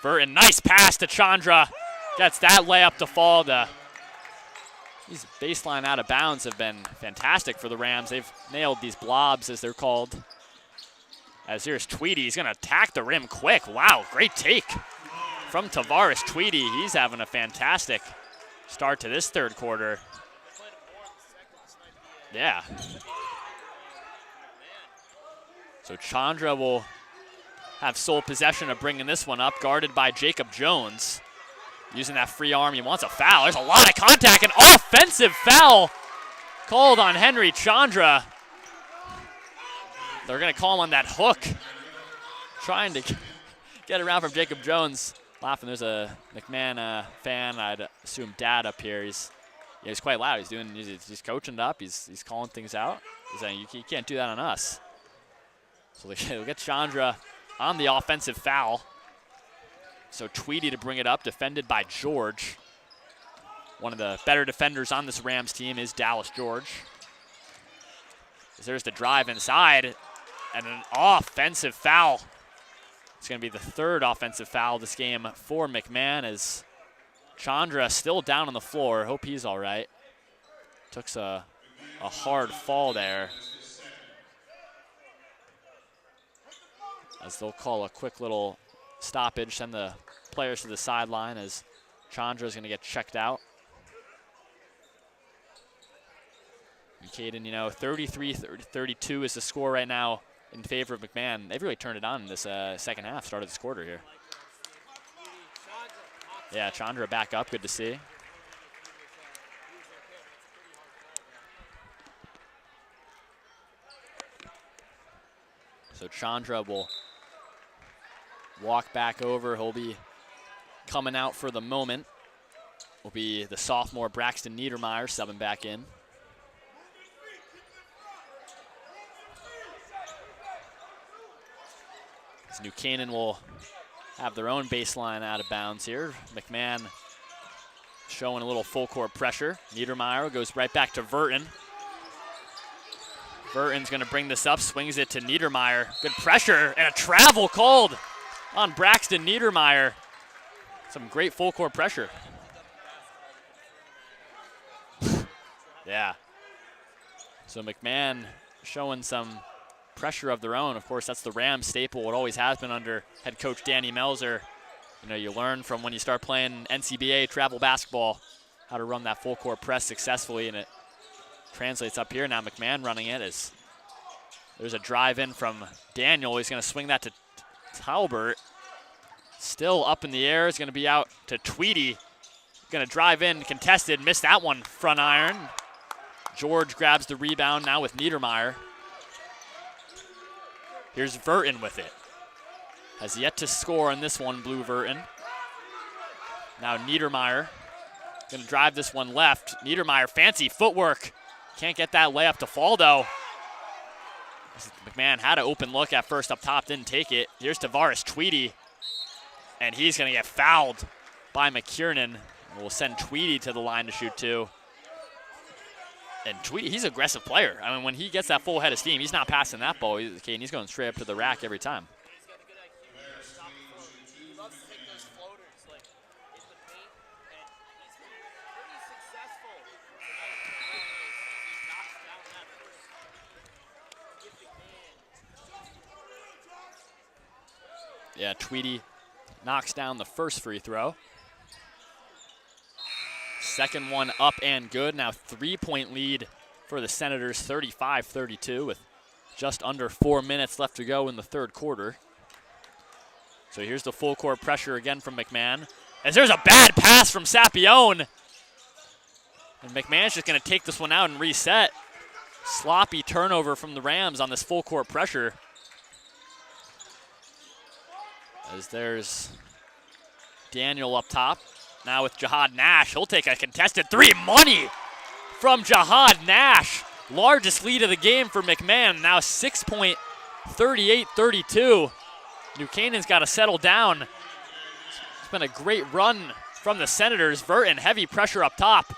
Verton, nice pass to Chandra. Gets that layup to fall. These baseline out of bounds have been fantastic for the Rams. They've nailed these blobs, as they're called. As here's Tweedy, he's gonna attack the rim quick. Wow, great take from Tavares Tweedy. He's having a fantastic start to this third quarter. Yeah. So Chandra will have sole possession of bringing this one up, guarded by Jacob Jones. Using that free arm, he wants a foul. There's a lot of contact, an offensive foul called on Henry Chandra. They're gonna call him on that hook. Trying to get around from Jacob Jones. Laughing, there's a McMahon fan, I'd assume dad up here. He's quite loud. He's coaching it up. He's calling things out. He's saying, you can't do that on us. So they'll get Chandra on the offensive foul. So Tweedy to bring it up, defended by George. One of the better defenders on this Rams team is Dallas George. There's the drive inside, and an offensive foul. It's going to be the third offensive foul this game for McMahon, as Chandra still down on the floor. Hope he's all right. Took a hard fall there. As they'll call a quick little stoppage, send the players to the sideline as Chandra is going to get checked out. And Caden, 33-32 is the score right now in favor of McMahon. They've really turned it on in this second half, started this quarter here. Yeah, Chandra back up, good to see. So Chandra will walk back over. He'll be coming out for the moment. Will be the sophomore Braxton Niedermeyer subbing back in. New Canaan will have their own baseline out of bounds here. McMahon showing a little full court pressure. Niedermeyer goes right back to Verton. Verton's going to bring this up, swings it to Niedermeyer. Good pressure and a travel called on Braxton Niedermeyer. Some great full court pressure. Yeah. So McMahon showing some pressure of their own. Of course, that's the Rams staple. It always has been under head coach Danny Melzer. You know, you learn from when you start playing NCBA travel basketball how to run that full court press successfully, and it translates up here. Now McMahon running it as there's a drive in from Daniel. He's going to swing that to Talbert. Still up in the air. It's going to be out to Tweedy. Going to drive in, contested, missed that one, front iron. George grabs the rebound now with Niedermeyer. Here's Verton with it. Has yet to score on this one, Blue Verton. Now Niedermeyer going to drive this one left. Niedermeyer, fancy footwork. Can't get that layup to fall, though. McMahon had an open look at first up top, didn't take it. Here's Tavares Tweedy, and he's going to get fouled by McKiernan. We'll send Tweedy to the line to shoot two. And Tweedy, he's an aggressive player. I mean, when he gets that full head of steam, he's not passing that ball. He's going straight up to the rack every time. He's got a good IQ. Stop the flow. He loves to take those floaters like in the paint, and he's been pretty successful tonight. He knocks down that first gifting man. Yeah, Tweedy knocks down the first free throw. Second one up and good. Now 3-point lead for the Senators, 35-32 with just under 4 minutes left to go in the third quarter. So here's the full court pressure again from McMahon. As there's a bad pass from Sapione. And McMahon's just going to take this one out and reset. Sloppy turnover from the Rams on this full court pressure. As there's Daniel up top. Now with Jihad Nash, he'll take a contested three. Money from Jihad Nash. Largest lead of the game for McMahon. Now 6-point, 38-32. New Canaan's got to settle down. It's been a great run from the Senators. Verton, heavy pressure up top.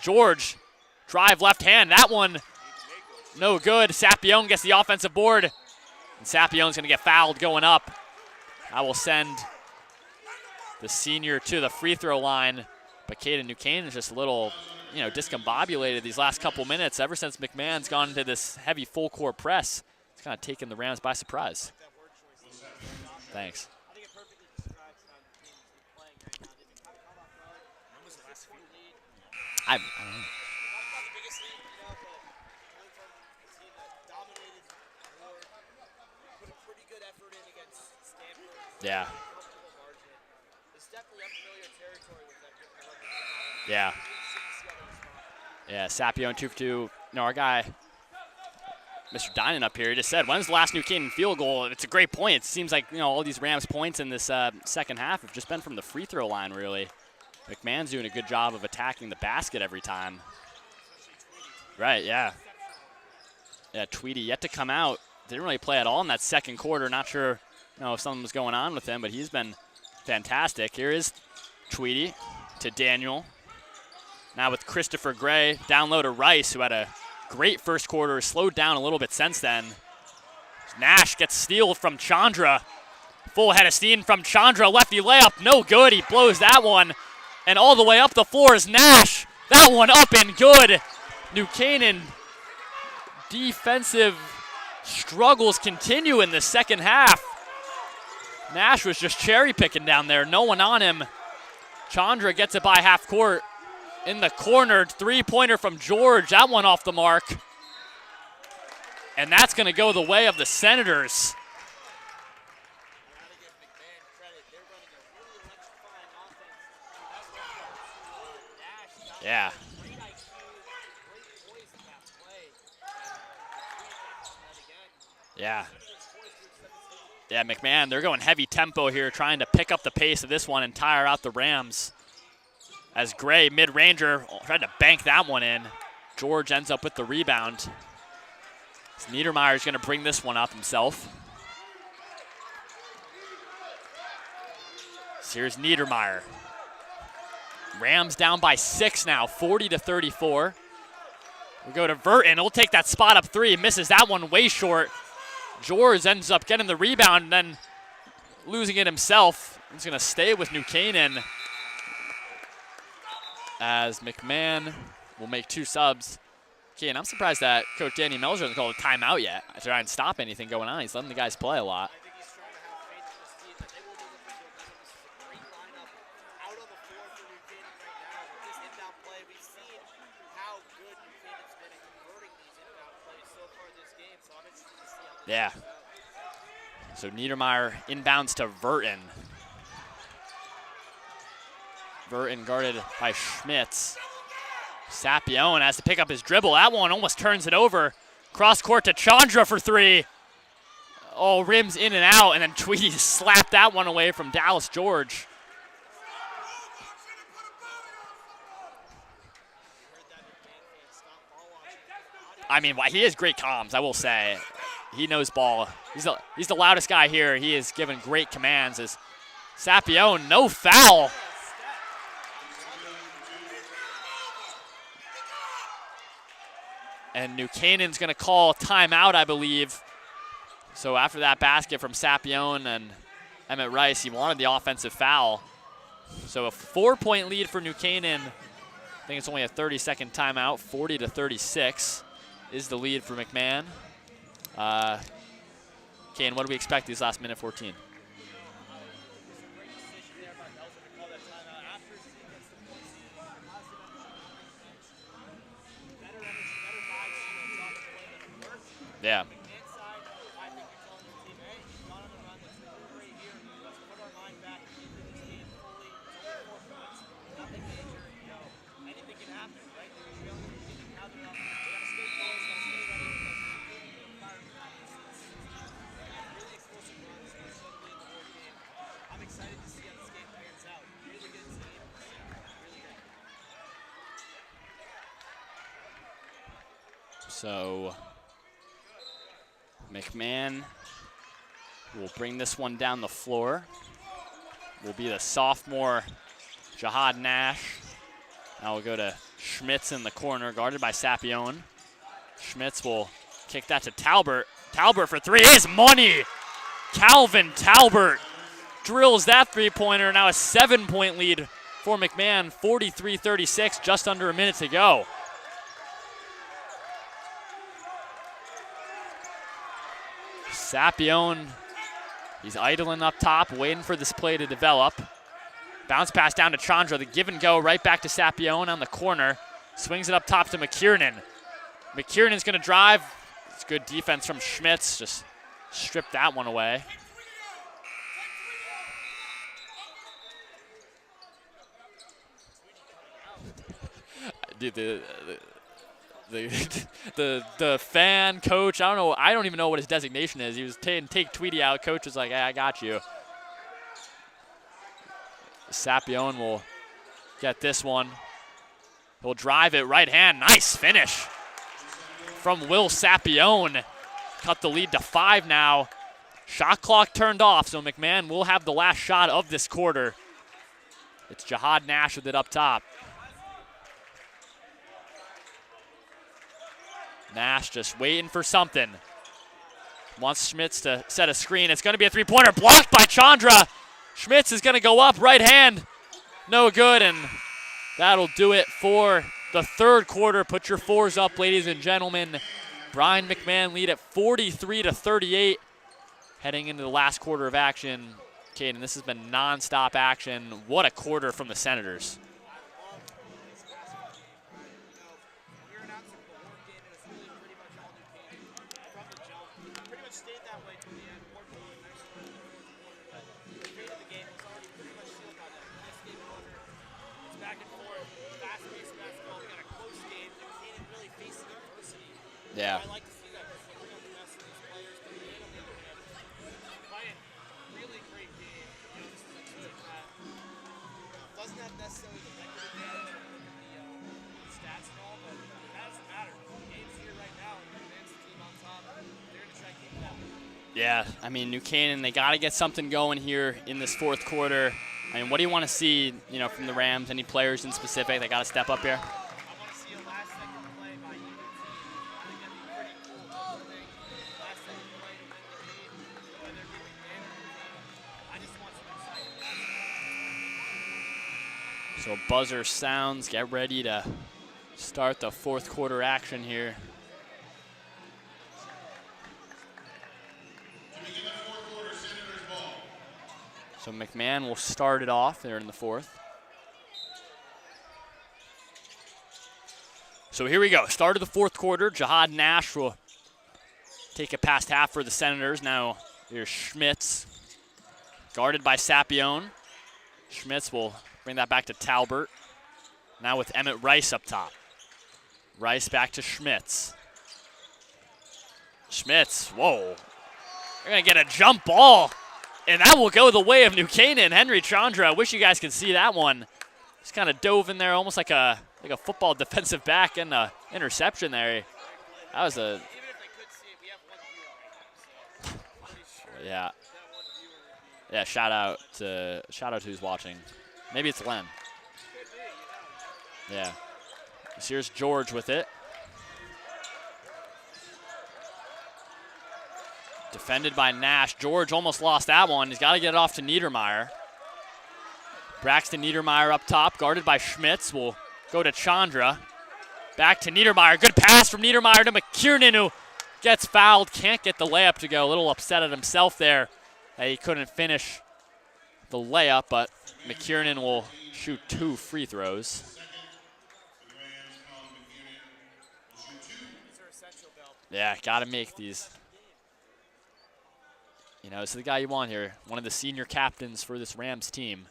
George, drive left hand. That one, no good. Sapione gets the offensive board. And Sapione's going to get fouled going up. I will send the senior to the free throw line, but Caden New Canaan is just a little, discombobulated these last couple minutes. Ever since McMahon's gone into this heavy full court press, it's kind of taken the Rams by surprise. Thanks. I think it perfectly describes how the team's been playing right now. They've been kind of caught off guard. When was the last lead? I don't know. Not the biggest lead, but really from a team that dominated Ward, put a pretty good effort in against Stanford. Yeah. Comfortable margin. It's definitely unfamiliar territory with them. Yeah. Yeah, Sapione 2 for 2. Our guy, Mr. Dinan up here, he just said, when's the last New Canaan field goal? It's a great point. It seems like, all these Rams points in this second half have just been from the free throw line, really. McMahon's doing a good job of attacking the basket every time. Right, yeah. Yeah, Tweedy yet to come out. Didn't really play at all in that second quarter. Not sure, if something was going on with him, but he's been fantastic. Here is Tweedy to Daniel. Now with Christopher Gray, down low to Rice, who had a great first quarter, slowed down a little bit since then. Nash gets stealed from Chandra. Full head of steam from Chandra, lefty layup, no good. He blows that one. And all the way up the floor is Nash. That one up and good. New Canaan defensive struggles continue in the second half. Nash was just cherry picking down there, no one on him. Chandra gets it by half court. In the corner, three-pointer from George. That one off the mark. And that's going to go the way of the Senators. Yeah. Yeah. Yeah, McMahon, they're going heavy tempo here, trying to pick up the pace of this one and tire out the Rams. As Gray, mid-ranger, tried to bank that one in. George ends up with the rebound. Niedermeyer's going to bring this one up himself. So here's Niedermeyer. Rams down by 6 now, 40-34. We go to Verton. He'll take that spot up three. Misses that one way short. George ends up getting the rebound and then losing it himself. He's going to stay with New Canaan as McMahon will make 2 subs. Okay, and I'm surprised that Coach Danny Melzer hasn't called a timeout yet to try and stop anything going on. He's letting the guys play a lot. I think he's trying to have faith in his team that they will be looking to momentum. This is a great lineup out on the floor for New Canaan right now. With this inbound play, we've seen how good New Canaan's been at converting these inbound plays so far this game. So I'm interested to see how that plays out. So Niedermeyer inbounds to Verton. Verton guarded by Schmitz. Sapione has to pick up his dribble. That one almost turns it over. Cross court to Chandra for 3. Oh, rims in and out, and then Tweedy slapped that one away from Dallas George. I mean, he has great comms, I will say. He knows ball. He's the loudest guy here. He is given great commands. As Sapione, no foul. And New Canaan's going to call timeout, I believe. So after that basket from Sapione and Emmett Rice, he wanted the offensive foul. So a 4-point lead for New Canaan. I think it's only a 30-second timeout. 40-36 is the lead for McMahon. Kane, what do we expect these last minute 14? Yeah. So McMahon will bring this one down the floor. Will be the sophomore Jihad Nash. Now we'll go to Schmitz in the corner, guarded by Sapione. Schmitz will kick that to Talbert. Talbert for 3 is money. Calvin Talbert drills that 3-pointer. Now a 7-point lead for McMahon, 43-36, just under a minute to go. Sapione, he's idling up top, waiting for this play to develop. Bounce pass down to Chandra, the give and go right back to Sapione on the corner. Swings it up top to McKiernan. McKiernan's gonna drive. It's good defense from Schmitz, just stripped that one away. Dude, the fan coach, I don't even know what his designation is. He was take Tweedy out. Coach was like, hey, I got you. Sapione will get this one. He'll drive it right hand. Nice finish from Will Sapione. Cut the lead to 5 now. Shot clock turned off, so McMahon will have the last shot of this quarter. It's Jihad Nash with it up top. Nash just waiting for something. Wants Schmitz to set a screen. It's going to be a 3-pointer blocked by Chandra. Schmitz is going to go up, right hand. No good, and that'll do it for the third quarter. Put your 4s up, ladies and gentlemen. Brian McMahon lead at 43-38. Heading into the last quarter of action. Caden, this has been nonstop action. What a quarter from the Senators. Yeah. I like to see that because you bring out the best of these players, but they don't make it playing really great game. You know, this is a team that doesn't have necessarily the record advantage when you look at the stats and all, but that doesn't matter. The game's here right now, and you're advanced the team on top. They're going to try to keep it that way. Yeah, I mean, New Canaan, they got to get something going here in this fourth quarter. I mean, what do you want to see, you know, from the Rams? Any players in specific that got to step up here? So buzzer sounds, get ready to start the fourth quarter action here. To begin the fourth quarter, Senators ball. So McMahon will start it off there in the fourth. So here we go. Start of the fourth quarter. Jihad Nash will take it past half for the Senators. Now here's Schmitz, guarded by Sapione. Schmitz will bring that back to Talbert. Now with Emmett Rice up top. Rice back to Schmitz. Schmitz, whoa. They're gonna get a jump ball, and that will go the way of New Canaan. Henry Chandra, I wish you guys could see that one. Just kind of dove in there almost like a football defensive back and an interception there. That was a, Even if they could see it, we have one viewer right now, so pretty sure yeah. that one viewer would be. Yeah, shout out to who's watching. Maybe it's Len. Could be, Yeah. So here's George with it. Defended by Nash. George almost lost that one. He's got to get it off to Niedermeyer. Braxton Niedermeyer up top, guarded by Schmitz. Will go to Chandra. Back to Niedermeyer. Good pass from Niedermeyer to McKiernan, who gets fouled. Can't get the layup to go. A little upset at himself there that he couldn't finish the layup, but McKiernan will shoot 2 free throws. These are essential, Bill. Yeah, got to make these. You know, this is the guy you want here. One of the senior captains for this Rams team.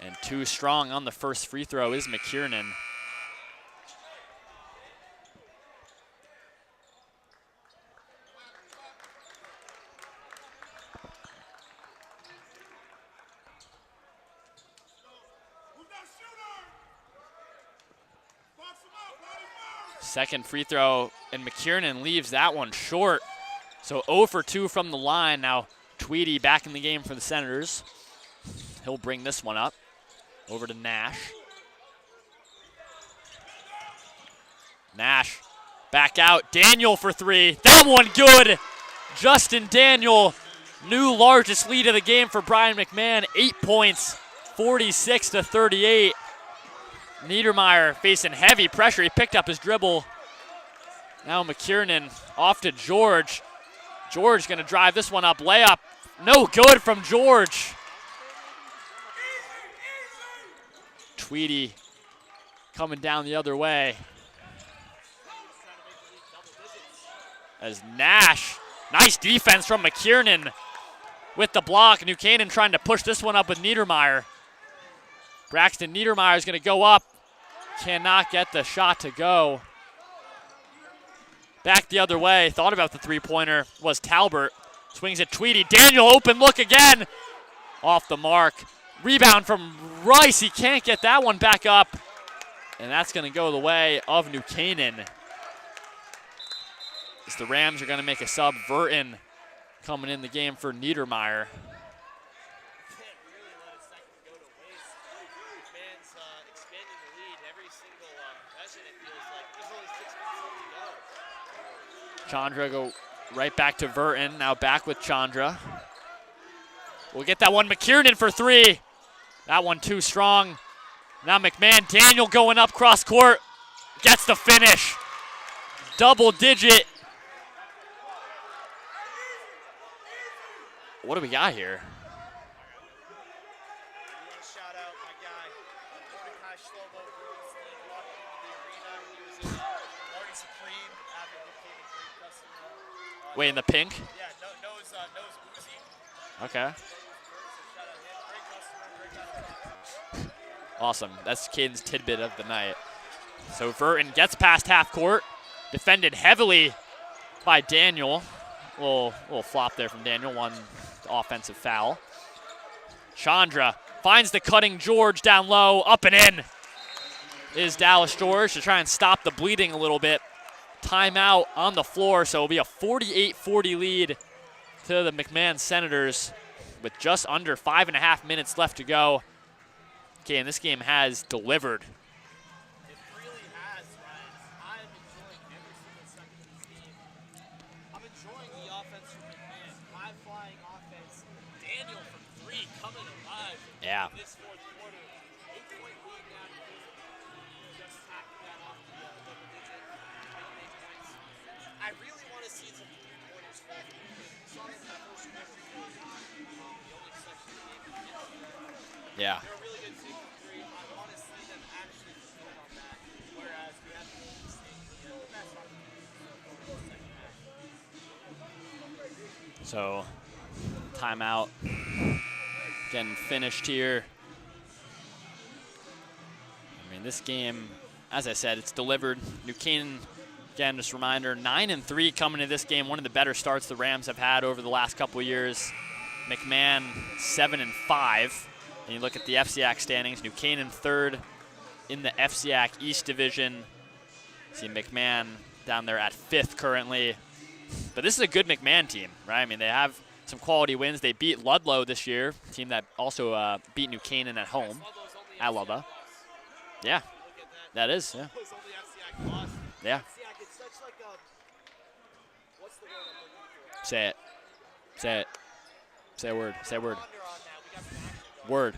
And 2 strong on the first free throw is McKiernan. Second free throw, and McKiernan leaves that one short. So 0 for 2 from the line. Now Tweedy back in the game for the Senators. He'll bring this one up. Over to Nash. Nash back out. Daniel for 3. That one good. Justin Daniel, new largest lead of the game for Brian McMahon. 8 points, 46-38. Niedermeyer facing heavy pressure. He picked up his dribble. Now McKiernan off to George. George gonna drive this one up. Layup, no good from George. Tweedy coming down the other way. As Nash, nice defense from McKiernan with the block. New Canaan trying to push this one up with Niedermeyer. Braxton Niedermeyer is gonna go up. Cannot get the shot to go. Back the other way, thought about the three-pointer, was Talbert. Swings it Tweedy, Daniel open look again. Off the mark. Rebound from Rice, he can't get that one back up. And that's gonna go the way of New Canaan. As the Rams are gonna make a sub. Verton coming in the game for Niedermeyer. Chandra go right back to Verton. Now back with Chandra. We'll get that one. McKiernan for 3. That one too strong. Now McMahon. Daniel going up cross court. Gets the finish. Double digit. What do we got here? Wait, in the pink? Yeah, knows Uzi. Okay. Awesome. That's Caden's tidbit of the night. So Verton gets past half court. Defended heavily by Daniel. Little flop there from Daniel. One offensive foul. Chandra finds the cutting George down low. Up and in is Dallas George to try and stop the bleeding a little bit. Timeout on the floor, so it'll be a 48-40 lead to the McMahon Senators with just under 5.5 minutes left to go. Okay, and this game has delivered. It really has, Ryan. I'm enjoying every single second of this game. I'm enjoying the offense from McMahon. High-flying offense. Daniel from 3 coming alive Yeah. in this fourth quarter. Yeah. They're a really good safety three. I want to see them actually build on that. Whereas we have the Golden State, the best opportunity for the second half. So, timeout. Getting finished here. I mean, this game, as I said, it's delivered. New Canaan, again, just a reminder, 9-3 coming into this game. One of the better starts the Rams have had over the last couple of years. McMahon, 7-5. And you look at the FCAC standings, New Canaan third in the FCAC East Division. See McMahon down there at 5th currently. But this is a good McMahon team, right? I mean, they have some quality wins. They beat Ludlow this year, team that also beat New Canaan at home at Ludlow. Yeah, that is, yeah. Yeah. Say it. Say it. Say a word. Say a word. Word.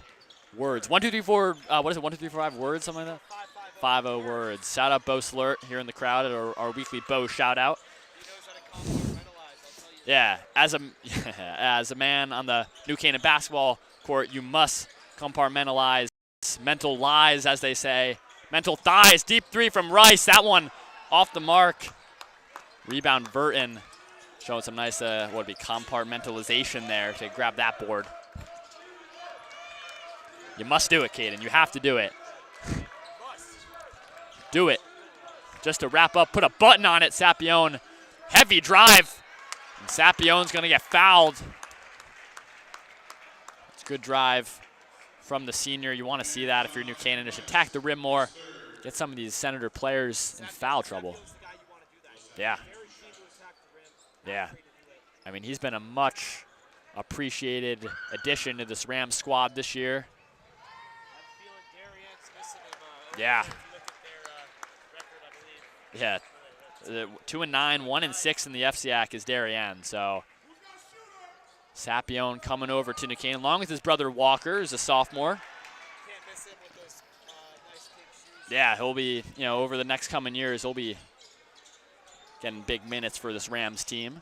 Words. 1, 2, 3, 4. What is it? 1, 2, 3, 4, 5 words, something like that? 5-0 words. Shout out Bo Slurt here in the crowd at our weekly Bo shout out. Yeah, as a man on the New Canaan basketball court, you must compartmentalize mental lies, as they say. Mental thighs. Deep three from Rice. That one off the mark. Rebound Burton. Showing some nice, what would be compartmentalization there to grab that board. You must do it, Caden. You have to do it. Do it. Just to wrap up, put a button on it, Sapione. Heavy drive. And Sapione's going to get fouled. It's a good drive from the senior. You want to see that if you're New Canaan. Just attack the rim more. Get some of these Senator players in foul trouble. Yeah. Yeah. I mean, he's been a much appreciated addition to this Rams squad this year. Yeah. Yeah. 2-9, 1-6 in the FCAC is Darien. So Sapione coming over to New Canaan, along with his brother Walker, who's a sophomore. Yeah, he'll be, over the next coming years, he'll be getting big minutes for this Rams team.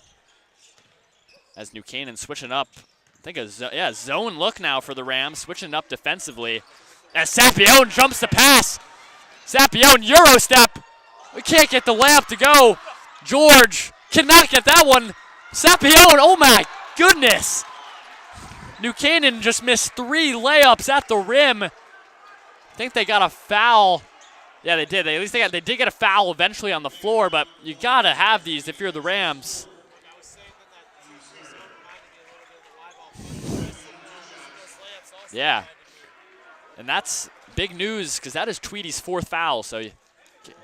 As New Canaan switching up, I think a zone look now for the Rams, switching up defensively. As Sapione jumps the pass. Sapione Euro step. We can't get the layup to go. George cannot get that one. Sapione, oh my goodness. New Canaan just missed 3 layups at the rim. I think they got a foul. Yeah, they did. They did get a foul eventually on the floor, but you gotta have these if you're the Rams. Yeah, and that's big news because that is Tweedy's 4th foul, so you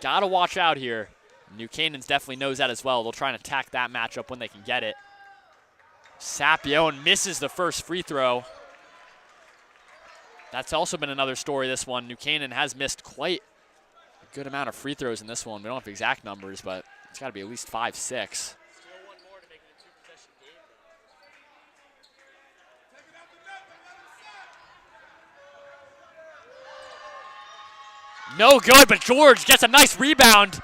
gotta watch out here. New Canaan's definitely knows that as well. They'll try and attack that matchup when they can get it. Sapione misses the first free throw. That's also been another story, this one. New Canaan has missed quite a good amount of free throws in this one. We don't have exact numbers, but it's got to be at least 5, 6. No good, but George gets a nice rebound.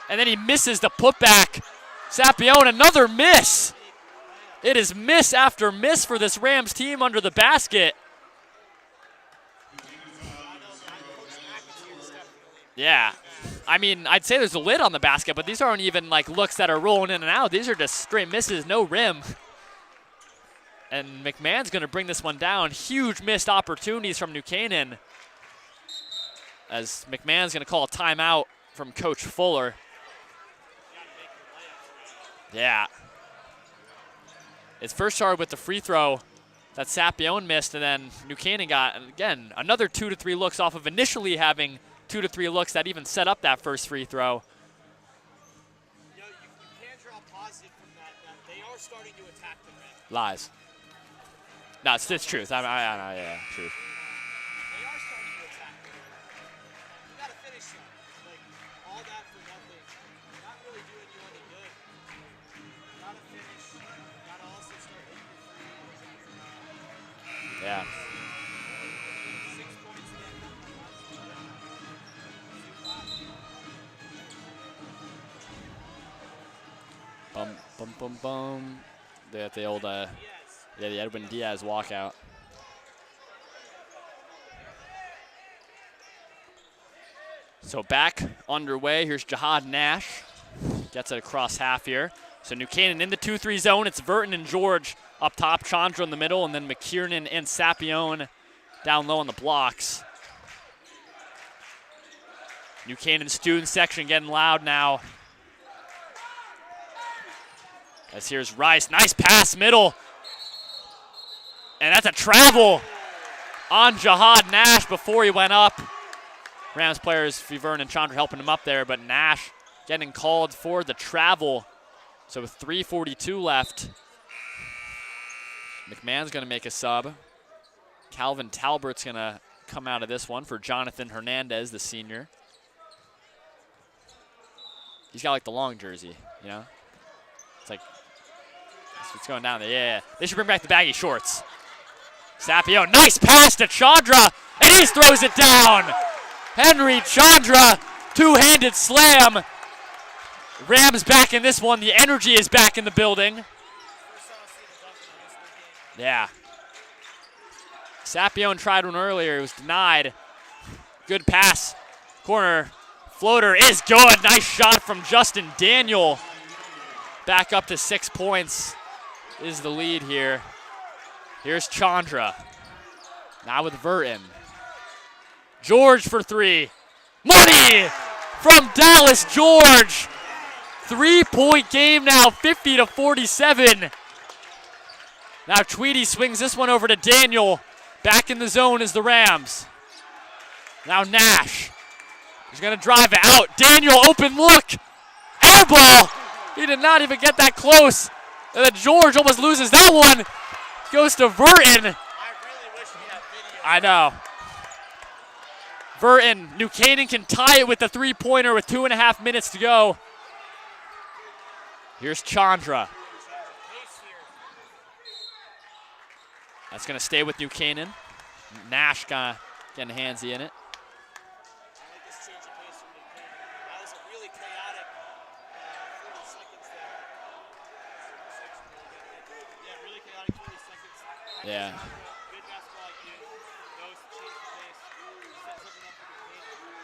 And then he misses the putback. Sapione, another miss. It is miss after miss for this Rams team under the basket. Yeah, I mean, I'd say there's a lid on the basket, but these aren't even like looks that are rolling in and out. These are just straight misses, no rim. And McMahon's going to bring this one down. Huge missed opportunities from New Canaan, as McMahon's going to call a timeout from Coach Fuller. Yeah. It's first started with the free throw that Sapione missed, and then New Canaan got, again, another 2 to 3 looks off of initially having 2 to 3 looks that even set up that first free throw. You can draw positive from that they are starting to attack the rim. Lies. No, it's truth. Yeah, truth. They are starting to attack the rim. You got to finish them. Like, all that for nothing. Not really doing you any good. Got to finish. Got to also start hitting your free. Yeah. 6 points again. Bum, bum, bum, bum. The old, the Edwin Diaz walkout. So back underway. Here's Jihad Nash. Gets it across half here. So New Canaan in the 2-3 zone. It's Verton and George up top, Chandra in the middle, and then McKiernan and Sapione down low on the blocks. New Canaan student section getting loud now. As here's Rice. Nice pass middle. And that's a travel on Jihad Nash before he went up. Rams players, Verton and Chandra helping him up there, but Nash getting called for the travel. So with 3:42 left, McMahon's going to make a sub. Calvin Talbert's going to come out of this one for Jonathan Hernandez, the senior. He's got like the long jersey, you know? It's like, it's going down there. Yeah, they should bring back the baggy shorts. Sapio, nice pass to Chandra, and he throws it down. Henry Chandra, two-handed slam. Rams back in this one. The energy is back in the building. Yeah. Sapione tried one earlier. It was denied. Good pass. Corner floater is good. Nice shot from Justin Daniel. Back up to 6 points is the lead here. Here's Chandra. Now with Verton. George for three. Money from Dallas George. 3-point game now, 50-47. Now Tweedy swings this one over to Daniel. Back in the zone is the Rams. Now Nash. He's going to drive it out. Daniel, open look. Air ball. He did not even get that close. And then George almost loses that one. Goes to Verton. I really wish we had video. I know. Verton, New Canaan can tie it with the three-pointer with 2.5 minutes to go. Here's Chandra. That's going to stay with New Canaan. Nash kind of getting handsy in it. I like this change of pace from New Canaan. That was a really chaotic 40 seconds there. Yeah, really chaotic 40 seconds. Yeah. Good basketball IQ. Knows to change the pace. Set something up for New Canaan.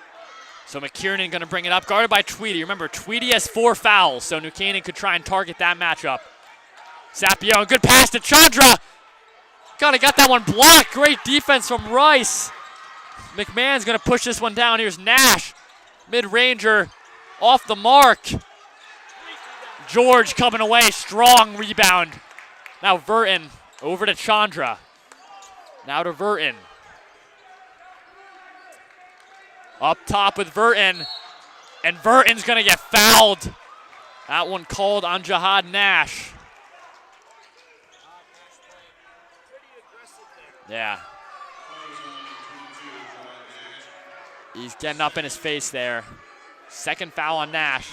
So McKiernan going to bring it up, guarded by Tweedy. Remember, Tweedy has 4 fouls, so New Canaan could try and target that matchup. Sapio, good pass to Chandra. Kind of got that one blocked. Great defense from Rice. McMahon's going to push this one down. Here's Nash. Mid-ranger off the mark. George coming away. Strong rebound. Now Verton over to Chandra. Now to Verton. Up top with Verton. And Verton's going to get fouled. That one called on Jihad Nash. Yeah. He's getting up in his face there. Second foul on Nash.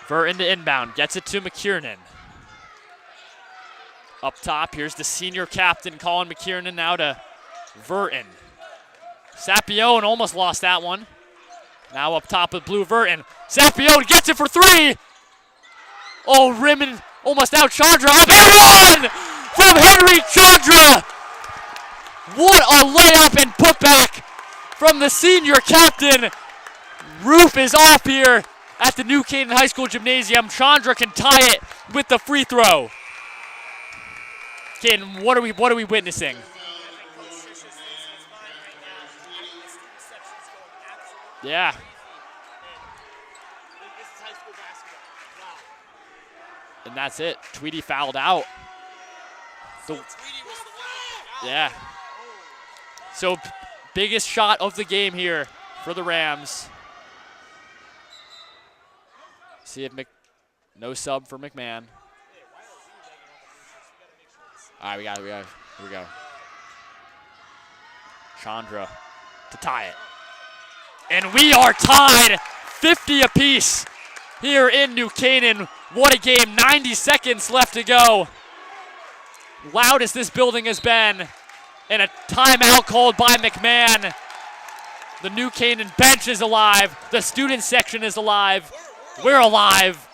Verton to inbound. Gets it to McKiernan. Up top, here's the senior captain calling McKiernan now to Verton. Sapione almost lost that one. Now up top with Blue Verton. Sapione gets it for three. Oh, Rimmon almost out. Chandra up and one from Henry Chandra. What a layup and putback from the senior captain. Roof is off here at the New Canaan High School Gymnasium. Chandra can tie it with the free throw. Caden, what are we witnessing? Yeah. This is high school basketball. Wow. And that's it. Tweedy fouled out. So Tweedy was the one that fouled. Yeah. So biggest shot of the game here for the Rams. See if no sub for McMahon. All right, we got it. Here we go. Chandra to tie it. And we are tied 50 apiece here in New Canaan. What a game, 90 seconds left to go. Loudest this building has been. And a timeout called by McMahon. The New Canaan bench is alive. The student section is alive. We're alive.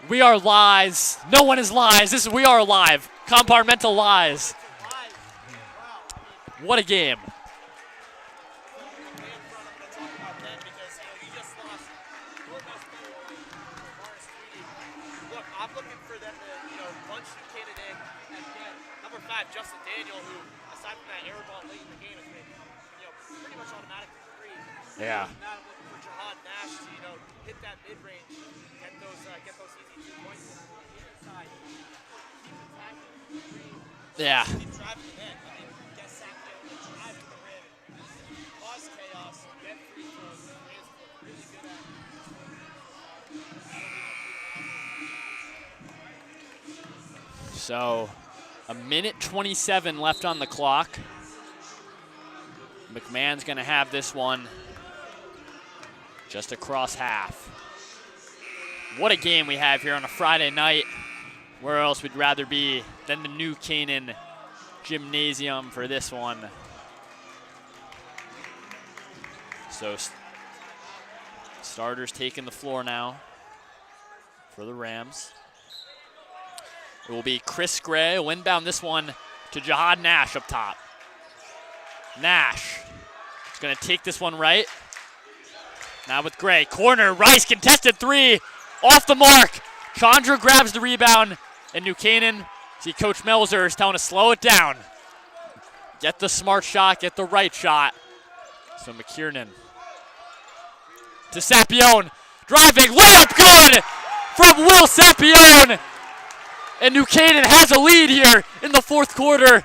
We are lies. No one is lies. We are alive. Compartmental lies. What a game. quarter ball late in the game has been, pretty much automatic for three. Yeah. Now I'm looking for Jahad Nash to, hit that mid-range, get those easy 2 points inside. Keep attacking the rim. Yeah. Keep driving the net. Get Sapio to drive to the rim, cause chaos, get free throws. Rams look really good at it. So, a minute 27 left on the clock. McMahon's going to have this one just across half. What a game we have here on a Friday night. Where else would rather be than the New Canaan Gymnasium for this one? So, starters taking the floor now for the Rams. It will be Chris Gray. Will inbound this one to Jahad Nash up top. Nash is going to take this one right. Now with Gray. Corner, Rice, contested three. Off the mark. Chandra grabs the rebound. And New Canaan, see Coach Melzer is telling us slow it down. Get the smart shot, get the right shot. So McKiernan to Sapione. Driving, layup good from Will Sapione. And New Canaan has a lead here in the fourth quarter.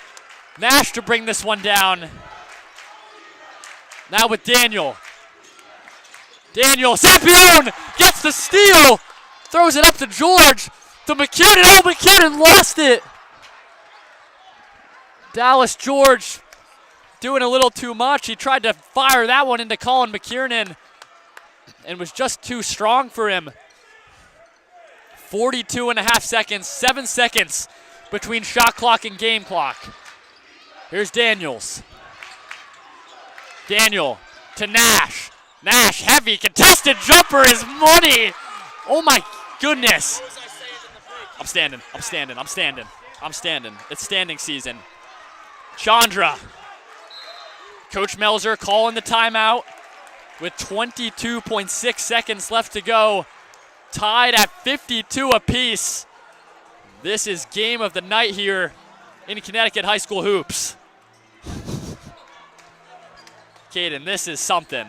Nash to bring this one down. Now with Daniel. Sapione gets the steal. Throws it up to George. To McKinnon. Oh, McKinnon lost it. Dallas George doing a little too much. He tried to fire that one into Colin McKiernan and was just too strong for him. 42.5 seconds, 7 seconds between shot clock and game clock. Here's Daniels. Daniel to Nash. Nash, heavy, contested jumper is money. Oh my goodness. I'm standing. It's standing season. Chandra. Coach Melzer calling the timeout with 22.6 seconds left to go. Tied at 52 apiece. This is game of the night here in Connecticut High School hoops. Caden, this is something.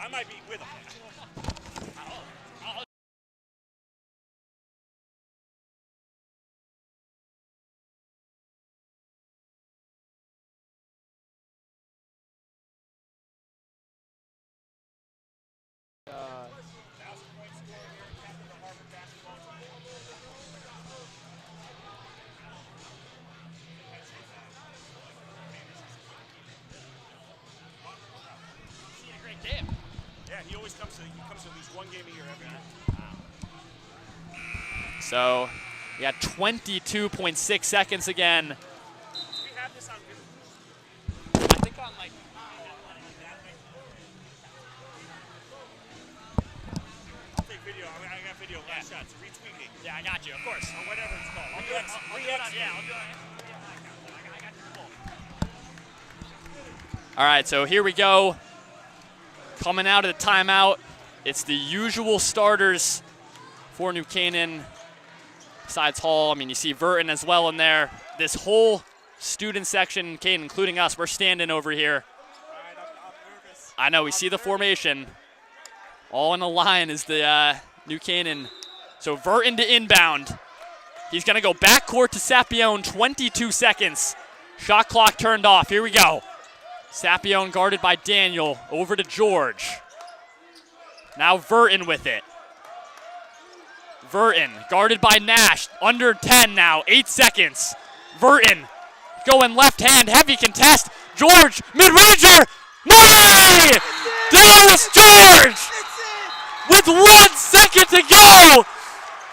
I might be with him. He always comes to at least one game a year every year. So we got 22.6 seconds again. Do we have this on video? I think on like. I'll take video. I got video last shot. So retweet me. Yeah, I got you, of course. Or whatever it's called. I'll do it on I got you both. All right, so here we go. Coming out of the timeout, it's the usual starters for New Canaan. Besides Hall, I mean, you see Verton as well in there. This whole student section, Canaan, including us, we're standing over here. I'm nervous. I know, we see the formation. All in a line is the New Canaan. So Verton to inbound. He's going to go backcourt to Sapione, 22 seconds. Shot clock turned off. Here we go. Sapione guarded by Daniel. Over to George. Now Verton with it. Verton guarded by Nash. Under 10 now. 8 seconds. Verton going left hand. Heavy contest. George. Mid-ranger. Money! Dallas George! With 1 second to go.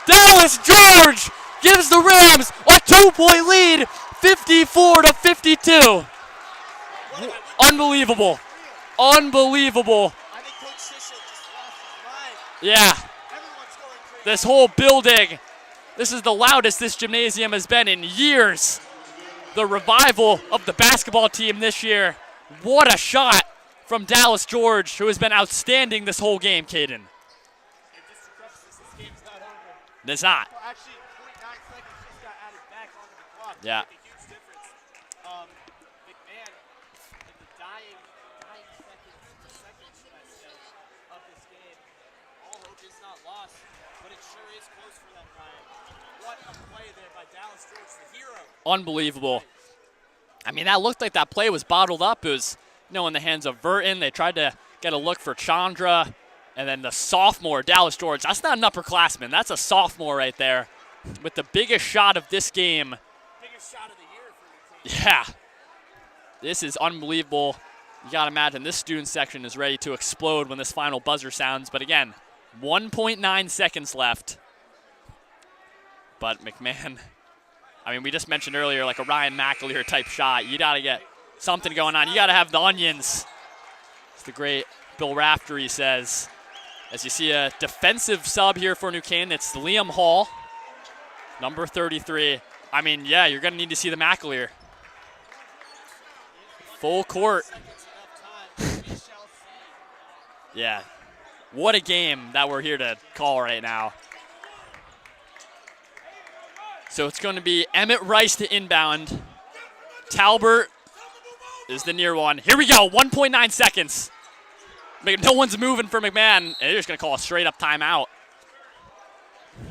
Dallas George gives the Rams a 2-point lead. 54-52. Unbelievable. Unbelievable. I think Coach Sisha just lost his mind. Yeah. Everyone's going crazy. This whole building, this is the loudest this gymnasium has been in years. The revival of the basketball team this year. What a shot from Dallas George, who has been outstanding this whole game, Caden. This game's not over. It's not. Well, actually, 0.9 seconds just got added back onto the clock. Yeah. Make a huge difference. McMahon, in the dying seconds, should I say, of this game, all hope is not lost, but it sure is close for them, Ryan. What a play there by Dallas George, the hero. Unbelievable. I mean, that looked like that play was bottled up. It was, in the hands of Verton. They tried to get a look for Chandra. And then the sophomore, Dallas George. That's not an upperclassman. That's a sophomore right there with the biggest shot of this game. Biggest shot of the year for your team. Yeah. This is unbelievable. You got to imagine this student section is ready to explode when this final buzzer sounds. But again, 1.9 seconds left. But McMahon, I mean, we just mentioned earlier, like a Ryan McAleer type shot. You got to get something going on. You got to have the onions. It's the great Bill Raftery says. As you see a defensive sub here for New Canaan, it's Liam Hall, number 33. I mean, yeah, you're going to need to see the McAleer. Full court. Yeah. What a game that we're here to call right now. So it's going to be Emmett Rice to inbound. Talbert is the near one. Here we go, 1.9 seconds. No one's moving for McMahon, and they're just going to call a straight-up timeout.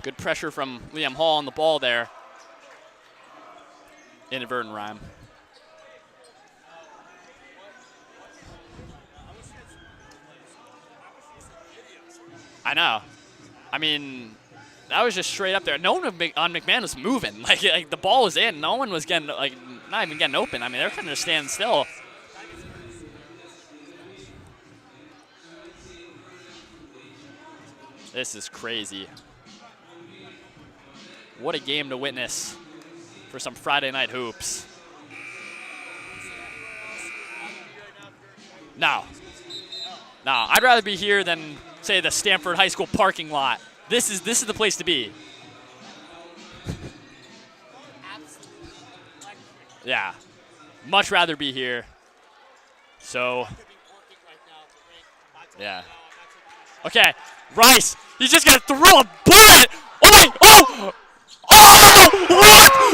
Good pressure from Liam Hall on the ball there. Inadvertent rhyme. I know. I mean, that was just straight up there. No one on McMahon was moving. Like the ball was in. No one was getting, not even getting open. I mean, they're kind of standing still. This is crazy. What a game to witness for some Friday night hoops. No. No, I'd rather be here than, say, the Stanford High School parking lot. This is the place to be. Yeah. Much rather be here. So, yeah. Okay, Rice, he's just gonna throw a bullet! Oh my, oh! Oh!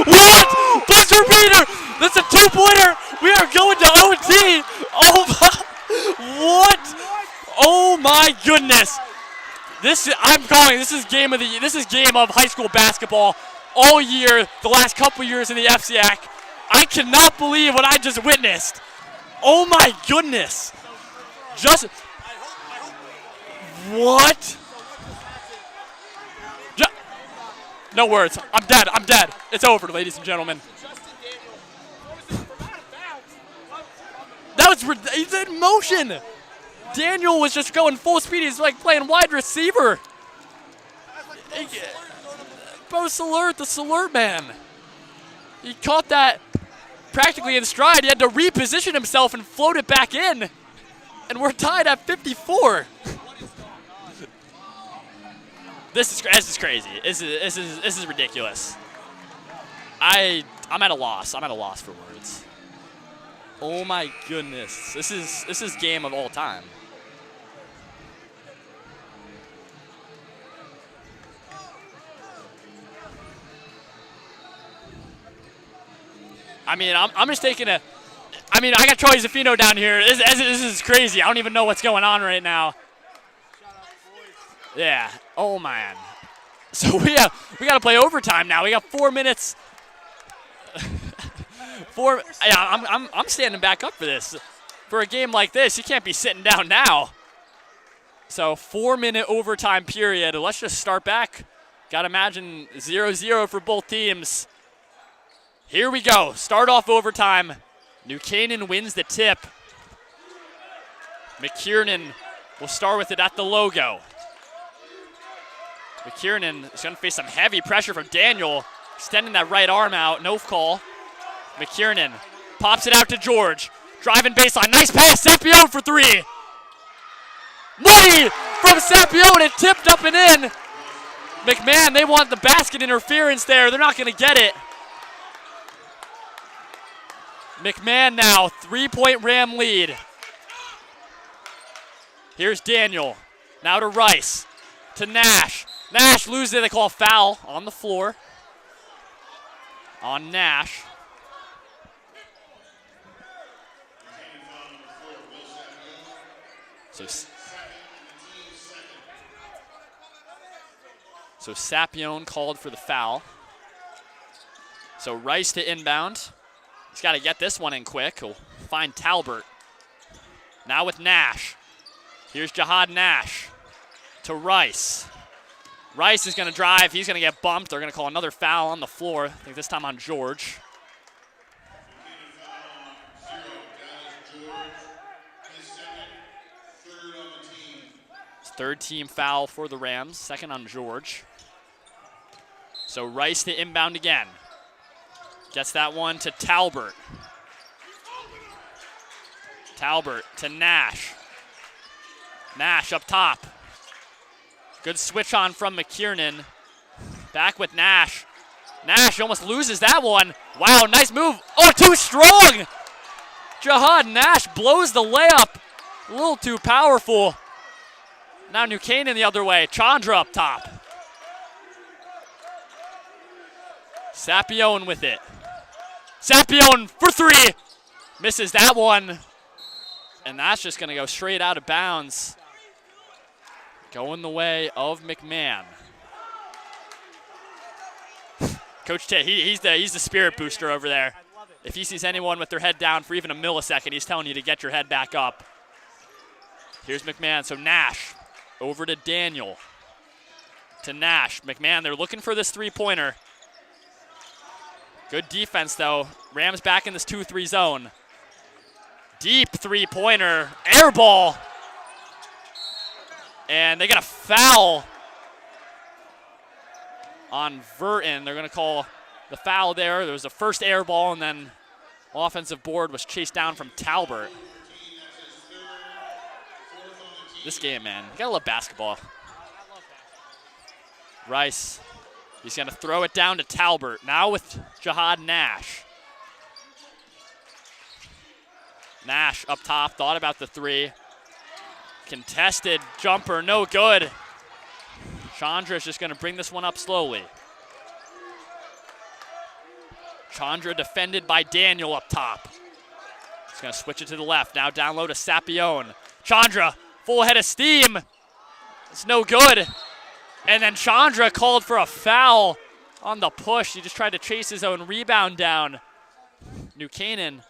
What? Buzzer beater! That's a 2-pointer! We are going to OT! Oh my, what? Oh my goodness! This is game of high school basketball all year, the last couple years in the FCAC. I cannot believe what I just witnessed. Oh my goodness! What? No words. I'm dead. I'm dead. It's over, ladies and gentlemen. That was, he's in motion. Daniel was just going full speed. He's like playing wide receiver. Bo Salert, the Salert man. He caught that practically in stride. He had to reposition himself and float it back in. And we're tied at 54. This is crazy. This is ridiculous. I'm at a loss. I'm at a loss for words. Oh my goodness. This is game of all time. I mean, I'm just taking a. I mean, I got Troy Zaffino down here. This is crazy. I don't even know what's going on right now. Yeah. Oh man. So we got to play overtime now. We got 4 minutes. Yeah, I'm standing back up for this. For a game like this, you can't be sitting down now. So 4-minute overtime period. Let's just start back. Got to imagine 0-0 for both teams. Here we go. Start off overtime. New Canaan wins the tip. McKiernan will start with it at the logo. McKiernan is going to face some heavy pressure from Daniel, extending that right arm out. No call. McKiernan pops it out to George. Driving baseline. Nice pass. Sapio for three. Money from Sapio, and it tipped up and in. McMahon, they want the basket interference there. They're not going to get it. McMahon now, 3-point Ram lead. Here's Daniel. Now to Rice. To Nash. Nash loses it. They call a foul on the floor on Nash. So Sapione called for the foul. So Rice to inbound. He's got to get this one in quick. He'll find Talbert. Now with Nash. Here's Jihad Nash to Rice. Rice is going to drive. He's going to get bumped. They're going to call another foul on the floor. I think this time on George. Third team foul for the Rams. Second on George. So Rice to inbound again. Gets that one to Talbert. Talbert to Nash. Nash up top. Good switch on from McKiernan. Back with Nash. Nash almost loses that one. Wow, nice move. Oh, too strong. Jihad Nash blows the layup. A little too powerful. Now New Canaan the other way. Chandra up top. Sapione with it. Sapione for three. Misses that one. And that's just going to go straight out of bounds. Going the way of McMahon. Coach Tate, he's the spirit booster over there. If he sees anyone with their head down for even a millisecond, he's telling you to get your head back up. Here's McMahon. So Nash over to Daniel. To Nash. McMahon, they're looking for this three-pointer. Good defense, though. Rams back in this 2-3 zone. Deep three-pointer. Air ball. And they got a foul on Verton. They're going to call the foul there. There was a first air ball, and then offensive board was chased down from Talbert. This game, man, you gotta love basketball. Rice, he's gonna throw it down to Talbert. Now with Jihad Nash. Nash up top, thought about the three. Contested jumper, no good. Chandra is just gonna bring this one up slowly. Chandra defended by Daniel up top. He's gonna switch it to the left. Now down low to Sapione. Chandra, full head of steam. It's no good. And then Chandra called for a foul on the push. He just tried to chase his own rebound down. New Canaan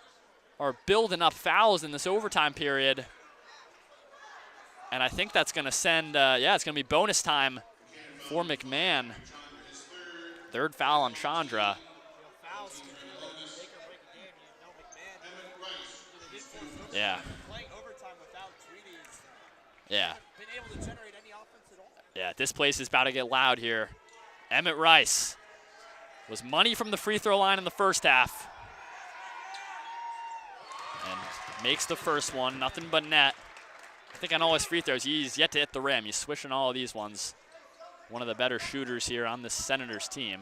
are building up fouls in this overtime period. And I think that's going to send, it's going to be bonus time for McMahon. Third foul on Chandra. Yeah. Yeah. Yeah, this place is about to get loud here. Emmett Rice was money from the free throw line in the first half. And makes the first one, nothing but net. I think on all his free throws, he's yet to hit the rim. He's swishing all of these ones. One of the better shooters here on this Senators team.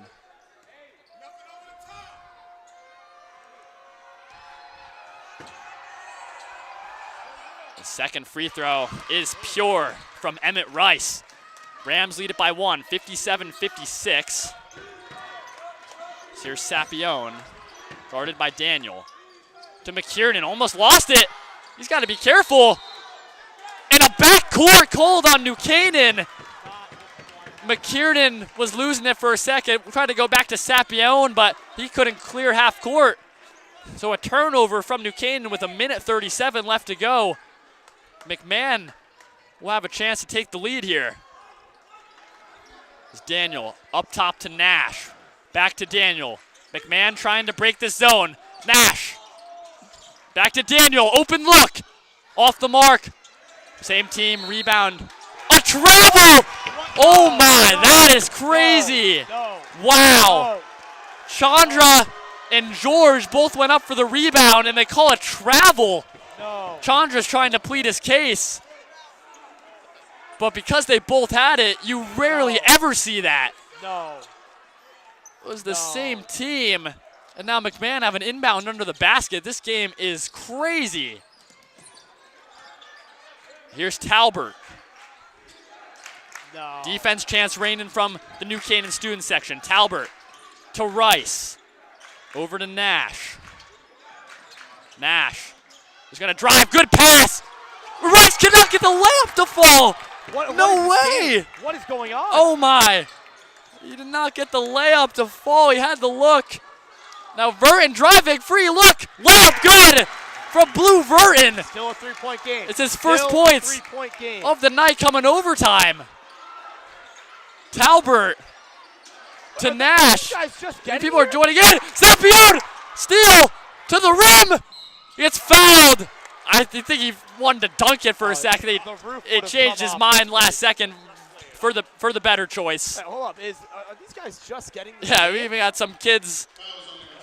The second free throw is pure from Emmett Rice. Rams lead it by one, 57-56. Here's Sapione, guarded by Daniel. To McKiernan, almost lost it. He's got to be careful. And a backcourt called on New Canaan. McKiernan was losing it for a second. We tried to go back to Sapione, but he couldn't clear half court. So a turnover from New Canaan with 1:37 left to go. McMahon will have a chance to take the lead here. It's Daniel up top to Nash. Back to Daniel. McMahon trying to break this zone. Nash. Back to Daniel. Open look. Off the mark. Same team. Rebound. A travel! Oh my, that is crazy. Wow. Chandra and George both went up for the rebound, and they call it travel. Chandra's trying to plead his case. But because they both had it, you rarely ever see that. It was the same team. And now McMahon have an inbound under the basket. This game is crazy. Here's Talbert. No. Defense chance raining from the New Canaan student section. Talbert to Rice. Over to Nash. Nash is going to drive. Good pass. Rice cannot get the layup to fall. No way. What is going on? Oh, my. He did not get the layup to fall. He had the look. Now Verton driving. Free look. Layup good from Blue Verton. Still a 3-point game. It's his first points 3-point game. of the night coming overtime. Talbert to Nash. People are joining in. Sapione, steal to the rim. He gets fouled. I think he wanted to dunk it for a second. It changed his mind last second for the better choice. Hey, hold up, are these guys just getting? Yeah, we even got some kids,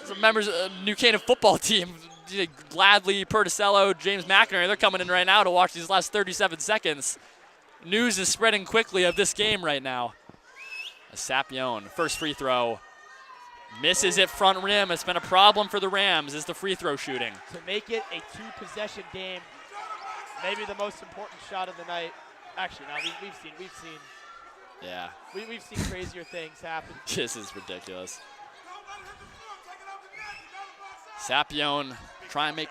some members of the New Canaan football team. Gladly, Perticello, James McInerney, they're coming in right now to watch these last 37 seconds. News is spreading quickly of this game right now. Sapione, first free throw. Misses it front rim. It's been a problem for the Rams is the free throw shooting. To make it a 2-possession game, maybe the most important shot of the night. Actually, no, we've seen. Yeah. We've seen crazier things happen. This is ridiculous. Sapione try and make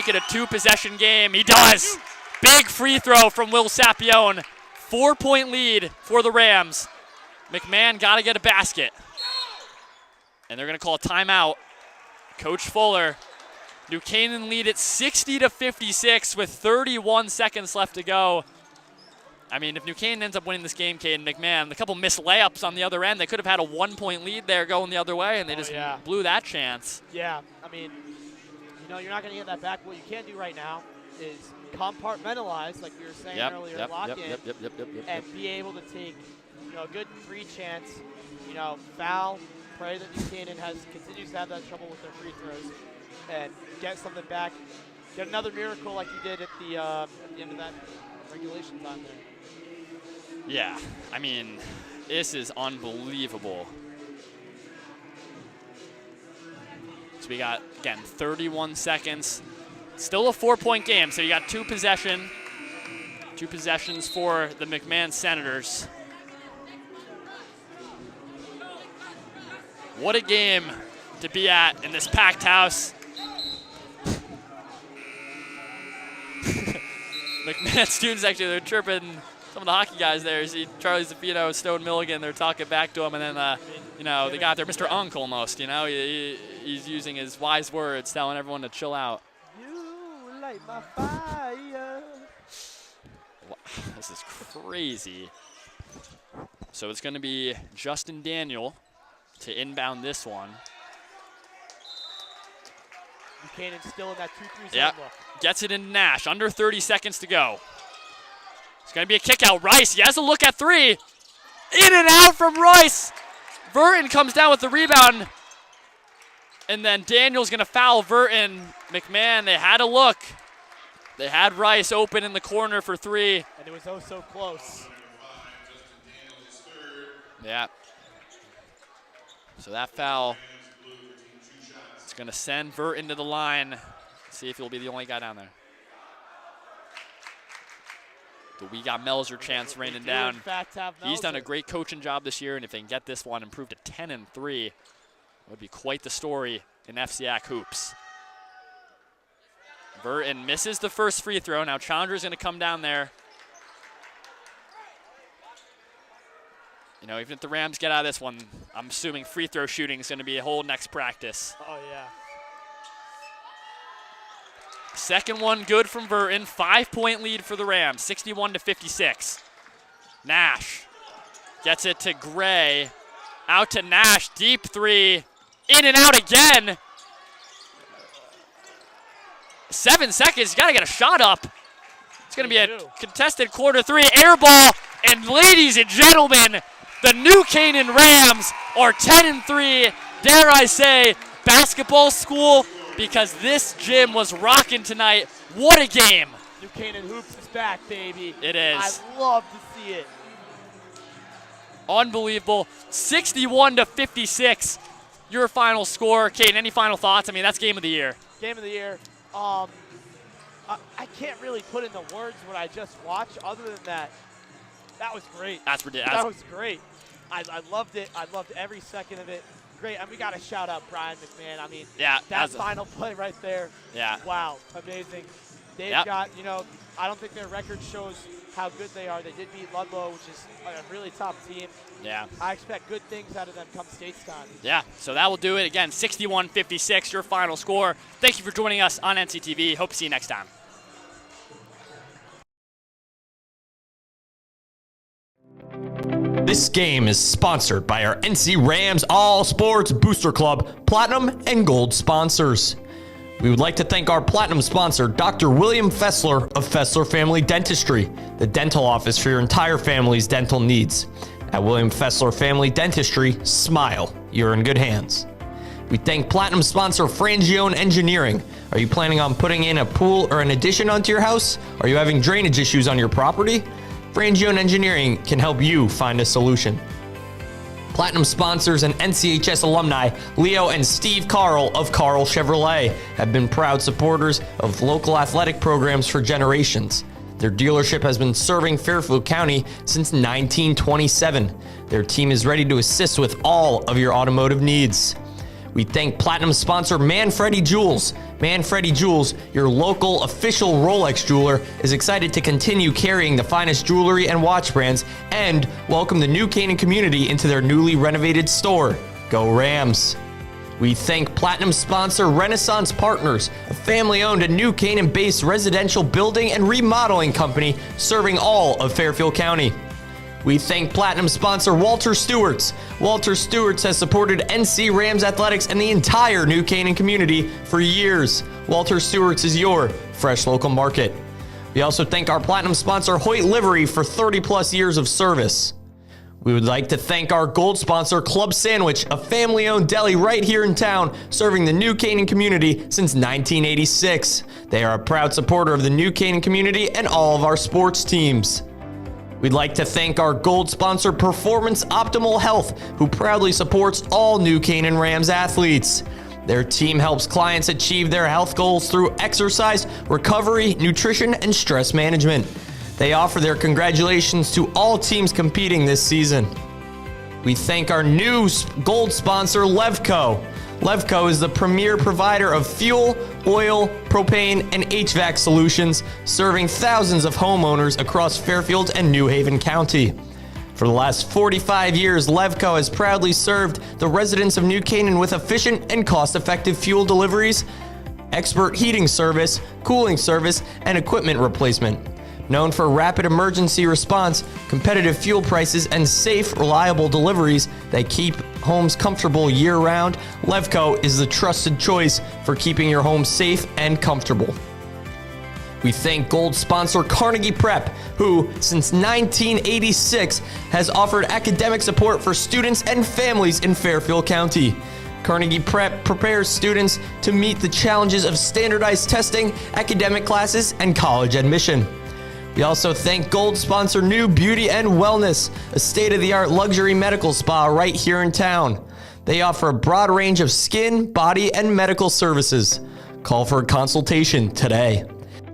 it a 2-possession game. He does. Big free throw from Will Sapione. 4-point lead for the Rams. McMahon got to get a basket. And they're going to call a timeout. Coach Fuller. New Canaan lead at 60-56 with 31 seconds left to go. I mean, if New Canaan ends up winning this game, Caden McMahon, a couple missed layups on the other end, they could have had a 1-point lead there going the other way, and they just blew that chance. Yeah, I mean, you're not going to get that back. What you can do right now is compartmentalize, like we were saying earlier, lock in, and be able to take a good 3 chance, foul, pray that New Canaan continues to have that trouble with their free throws, and get something back, get another miracle like you did at the end of that regulation time there. Yeah, I mean, this is unbelievable. So we got, again, 31 seconds. Still a 4-point game, so you got 2 possessions for the McMahon Senators. What a game to be at in this packed house. McMahon students actually, they're chirping some of the hockey guys there. You see Charlie Zaffino, Stone Milligan, they're talking back to him, and then, they got their Mr. Unk almost, he's using his wise words, telling everyone to chill out. You light my fire. Wow, this is crazy. So it's going to be Justin Daniel to inbound this one. Buchanan's still in that 2-3 Yep. look. Gets it in Nash. Under 30 seconds to go. It's going to be a kick out. Rice, he has a look at 3. In and out from Rice. Verton comes down with the rebound. And then Daniel's going to foul Verton. McMahon, they had a look. They had Rice open in the corner for 3. And it was oh so close. Yeah. So that foul is going to send Verton to the line. See if he'll be the only guy down there. But we got Melzer chance raining down. He's done a great coaching job this year, and if they can get this one improved to 10-3, it would be quite the story in FCAC hoops. Verton misses the first free throw. Now Challenger's going to come down there. Even if the Rams get out of this one, I'm assuming free throw shooting is going to be a whole next practice. Oh, yeah. Second one good from Verton. 5-point lead for the Rams, 61-56. Nash gets it to Gray. Out to Nash, deep 3. In and out again. 7 seconds, you got to get a shot up. It's going to be a contested quarter 3. Air ball, and ladies and gentlemen, the New Canaan Rams are 10-3, dare I say, basketball school, because this gym was rocking tonight. What a game. New Canaan Hoops is back, baby. It is. I love to see it. Unbelievable. 61-56, your final score. Caden, any final thoughts? I mean, that's game of the year. Game of the year. I can't really put into words what I just watched, other than that That was great. That's ridiculous. That was great. I loved it. I loved every second of it. Great. And we got to shout out Brian McMahon. I mean, Yeah, that final play right there. Yeah. Wow. Amazing. They've Yep. got, I don't think their record shows how good they are. They did beat Ludlow, which is a really top team. Yeah. I expect good things out of them come State's time. Yeah, so that will do it. Again, 61-56, your final score. Thank you for joining us on NCTV. Hope to see you next time. This game is sponsored by our NC Rams All Sports Booster Club Platinum and Gold sponsors. We would like to thank our Platinum sponsor, Dr. William Fessler of Fessler Family Dentistry, the dental office for your entire family's dental needs. At William Fessler Family Dentistry, smile. You're in good hands. We thank Platinum sponsor Frangione Engineering. Are you planning on putting in a pool or an addition onto your house? Are you having drainage issues on your property? Frangione Engineering can help you find a solution. Platinum sponsors and NCHS alumni Leo and Steve Carl of Carl Chevrolet have been proud supporters of local athletic programs for generations. Their dealership has been serving Fairfield County since 1927. Their team is ready to assist with all of your automotive needs. We thank Platinum sponsor Manfredi Jewels. Manfredi Jewels, your local official Rolex jeweler, is excited to continue carrying the finest jewelry and watch brands and welcome the New Canaan community into their newly renovated store. Go Rams! We thank Platinum sponsor Renaissance Partners, a family-owned and New Canaan-based residential building and remodeling company serving all of Fairfield County. We thank Platinum sponsor Walter Stewart's. Walter Stewart's has supported NC Rams athletics and the entire New Canaan community for years. Walter Stewart's is your fresh local market. We also thank our Platinum sponsor Hoyt Livery for 30-plus years of service. We would like to thank our gold sponsor Club Sandwich, a family-owned deli right here in town, serving the New Canaan community since 1986. They are a proud supporter of the New Canaan community and all of our sports teams. We'd like to thank our gold sponsor Performance Optimal Health, who proudly supports all New Canaan Rams athletes. Their team helps clients achieve their health goals through exercise, recovery, nutrition, and stress management. They offer their congratulations to all teams competing this season. We thank our new gold sponsor, Levco. Levco is the premier provider of fuel, oil, propane, and HVAC solutions, serving thousands of homeowners across Fairfield and New Haven County. For the last 45 years, Levco has proudly served the residents of New Canaan with efficient and cost-effective fuel deliveries, expert heating service, cooling service, and equipment replacement. Known for rapid emergency response, competitive fuel prices, and safe, reliable deliveries that keep homes comfortable year-round, Levco is the trusted choice for keeping your home safe and comfortable. We thank gold sponsor Carnegie Prep, who, since 1986, has offered academic support for students and families in Fairfield County. Carnegie Prep prepares students to meet the challenges of standardized testing, academic classes, and college admission. We also thank gold sponsor New Beauty and Wellness, a state-of-the-art luxury medical spa right here in town. They offer a broad range of skin, body, and medical services. Call for a consultation today.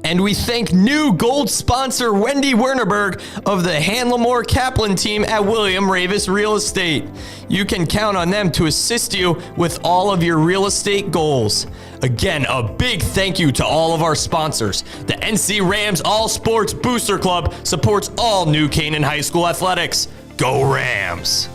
And we thank new gold sponsor Wendy Wernerberg of the Hanlamore Kaplan team at William Ravis Real Estate. You can count on them to assist you with all of your real estate goals. Again, a big thank you to all of our sponsors. The NC Rams All Sports Booster Club supports all New Canaan High School athletics. Go Rams!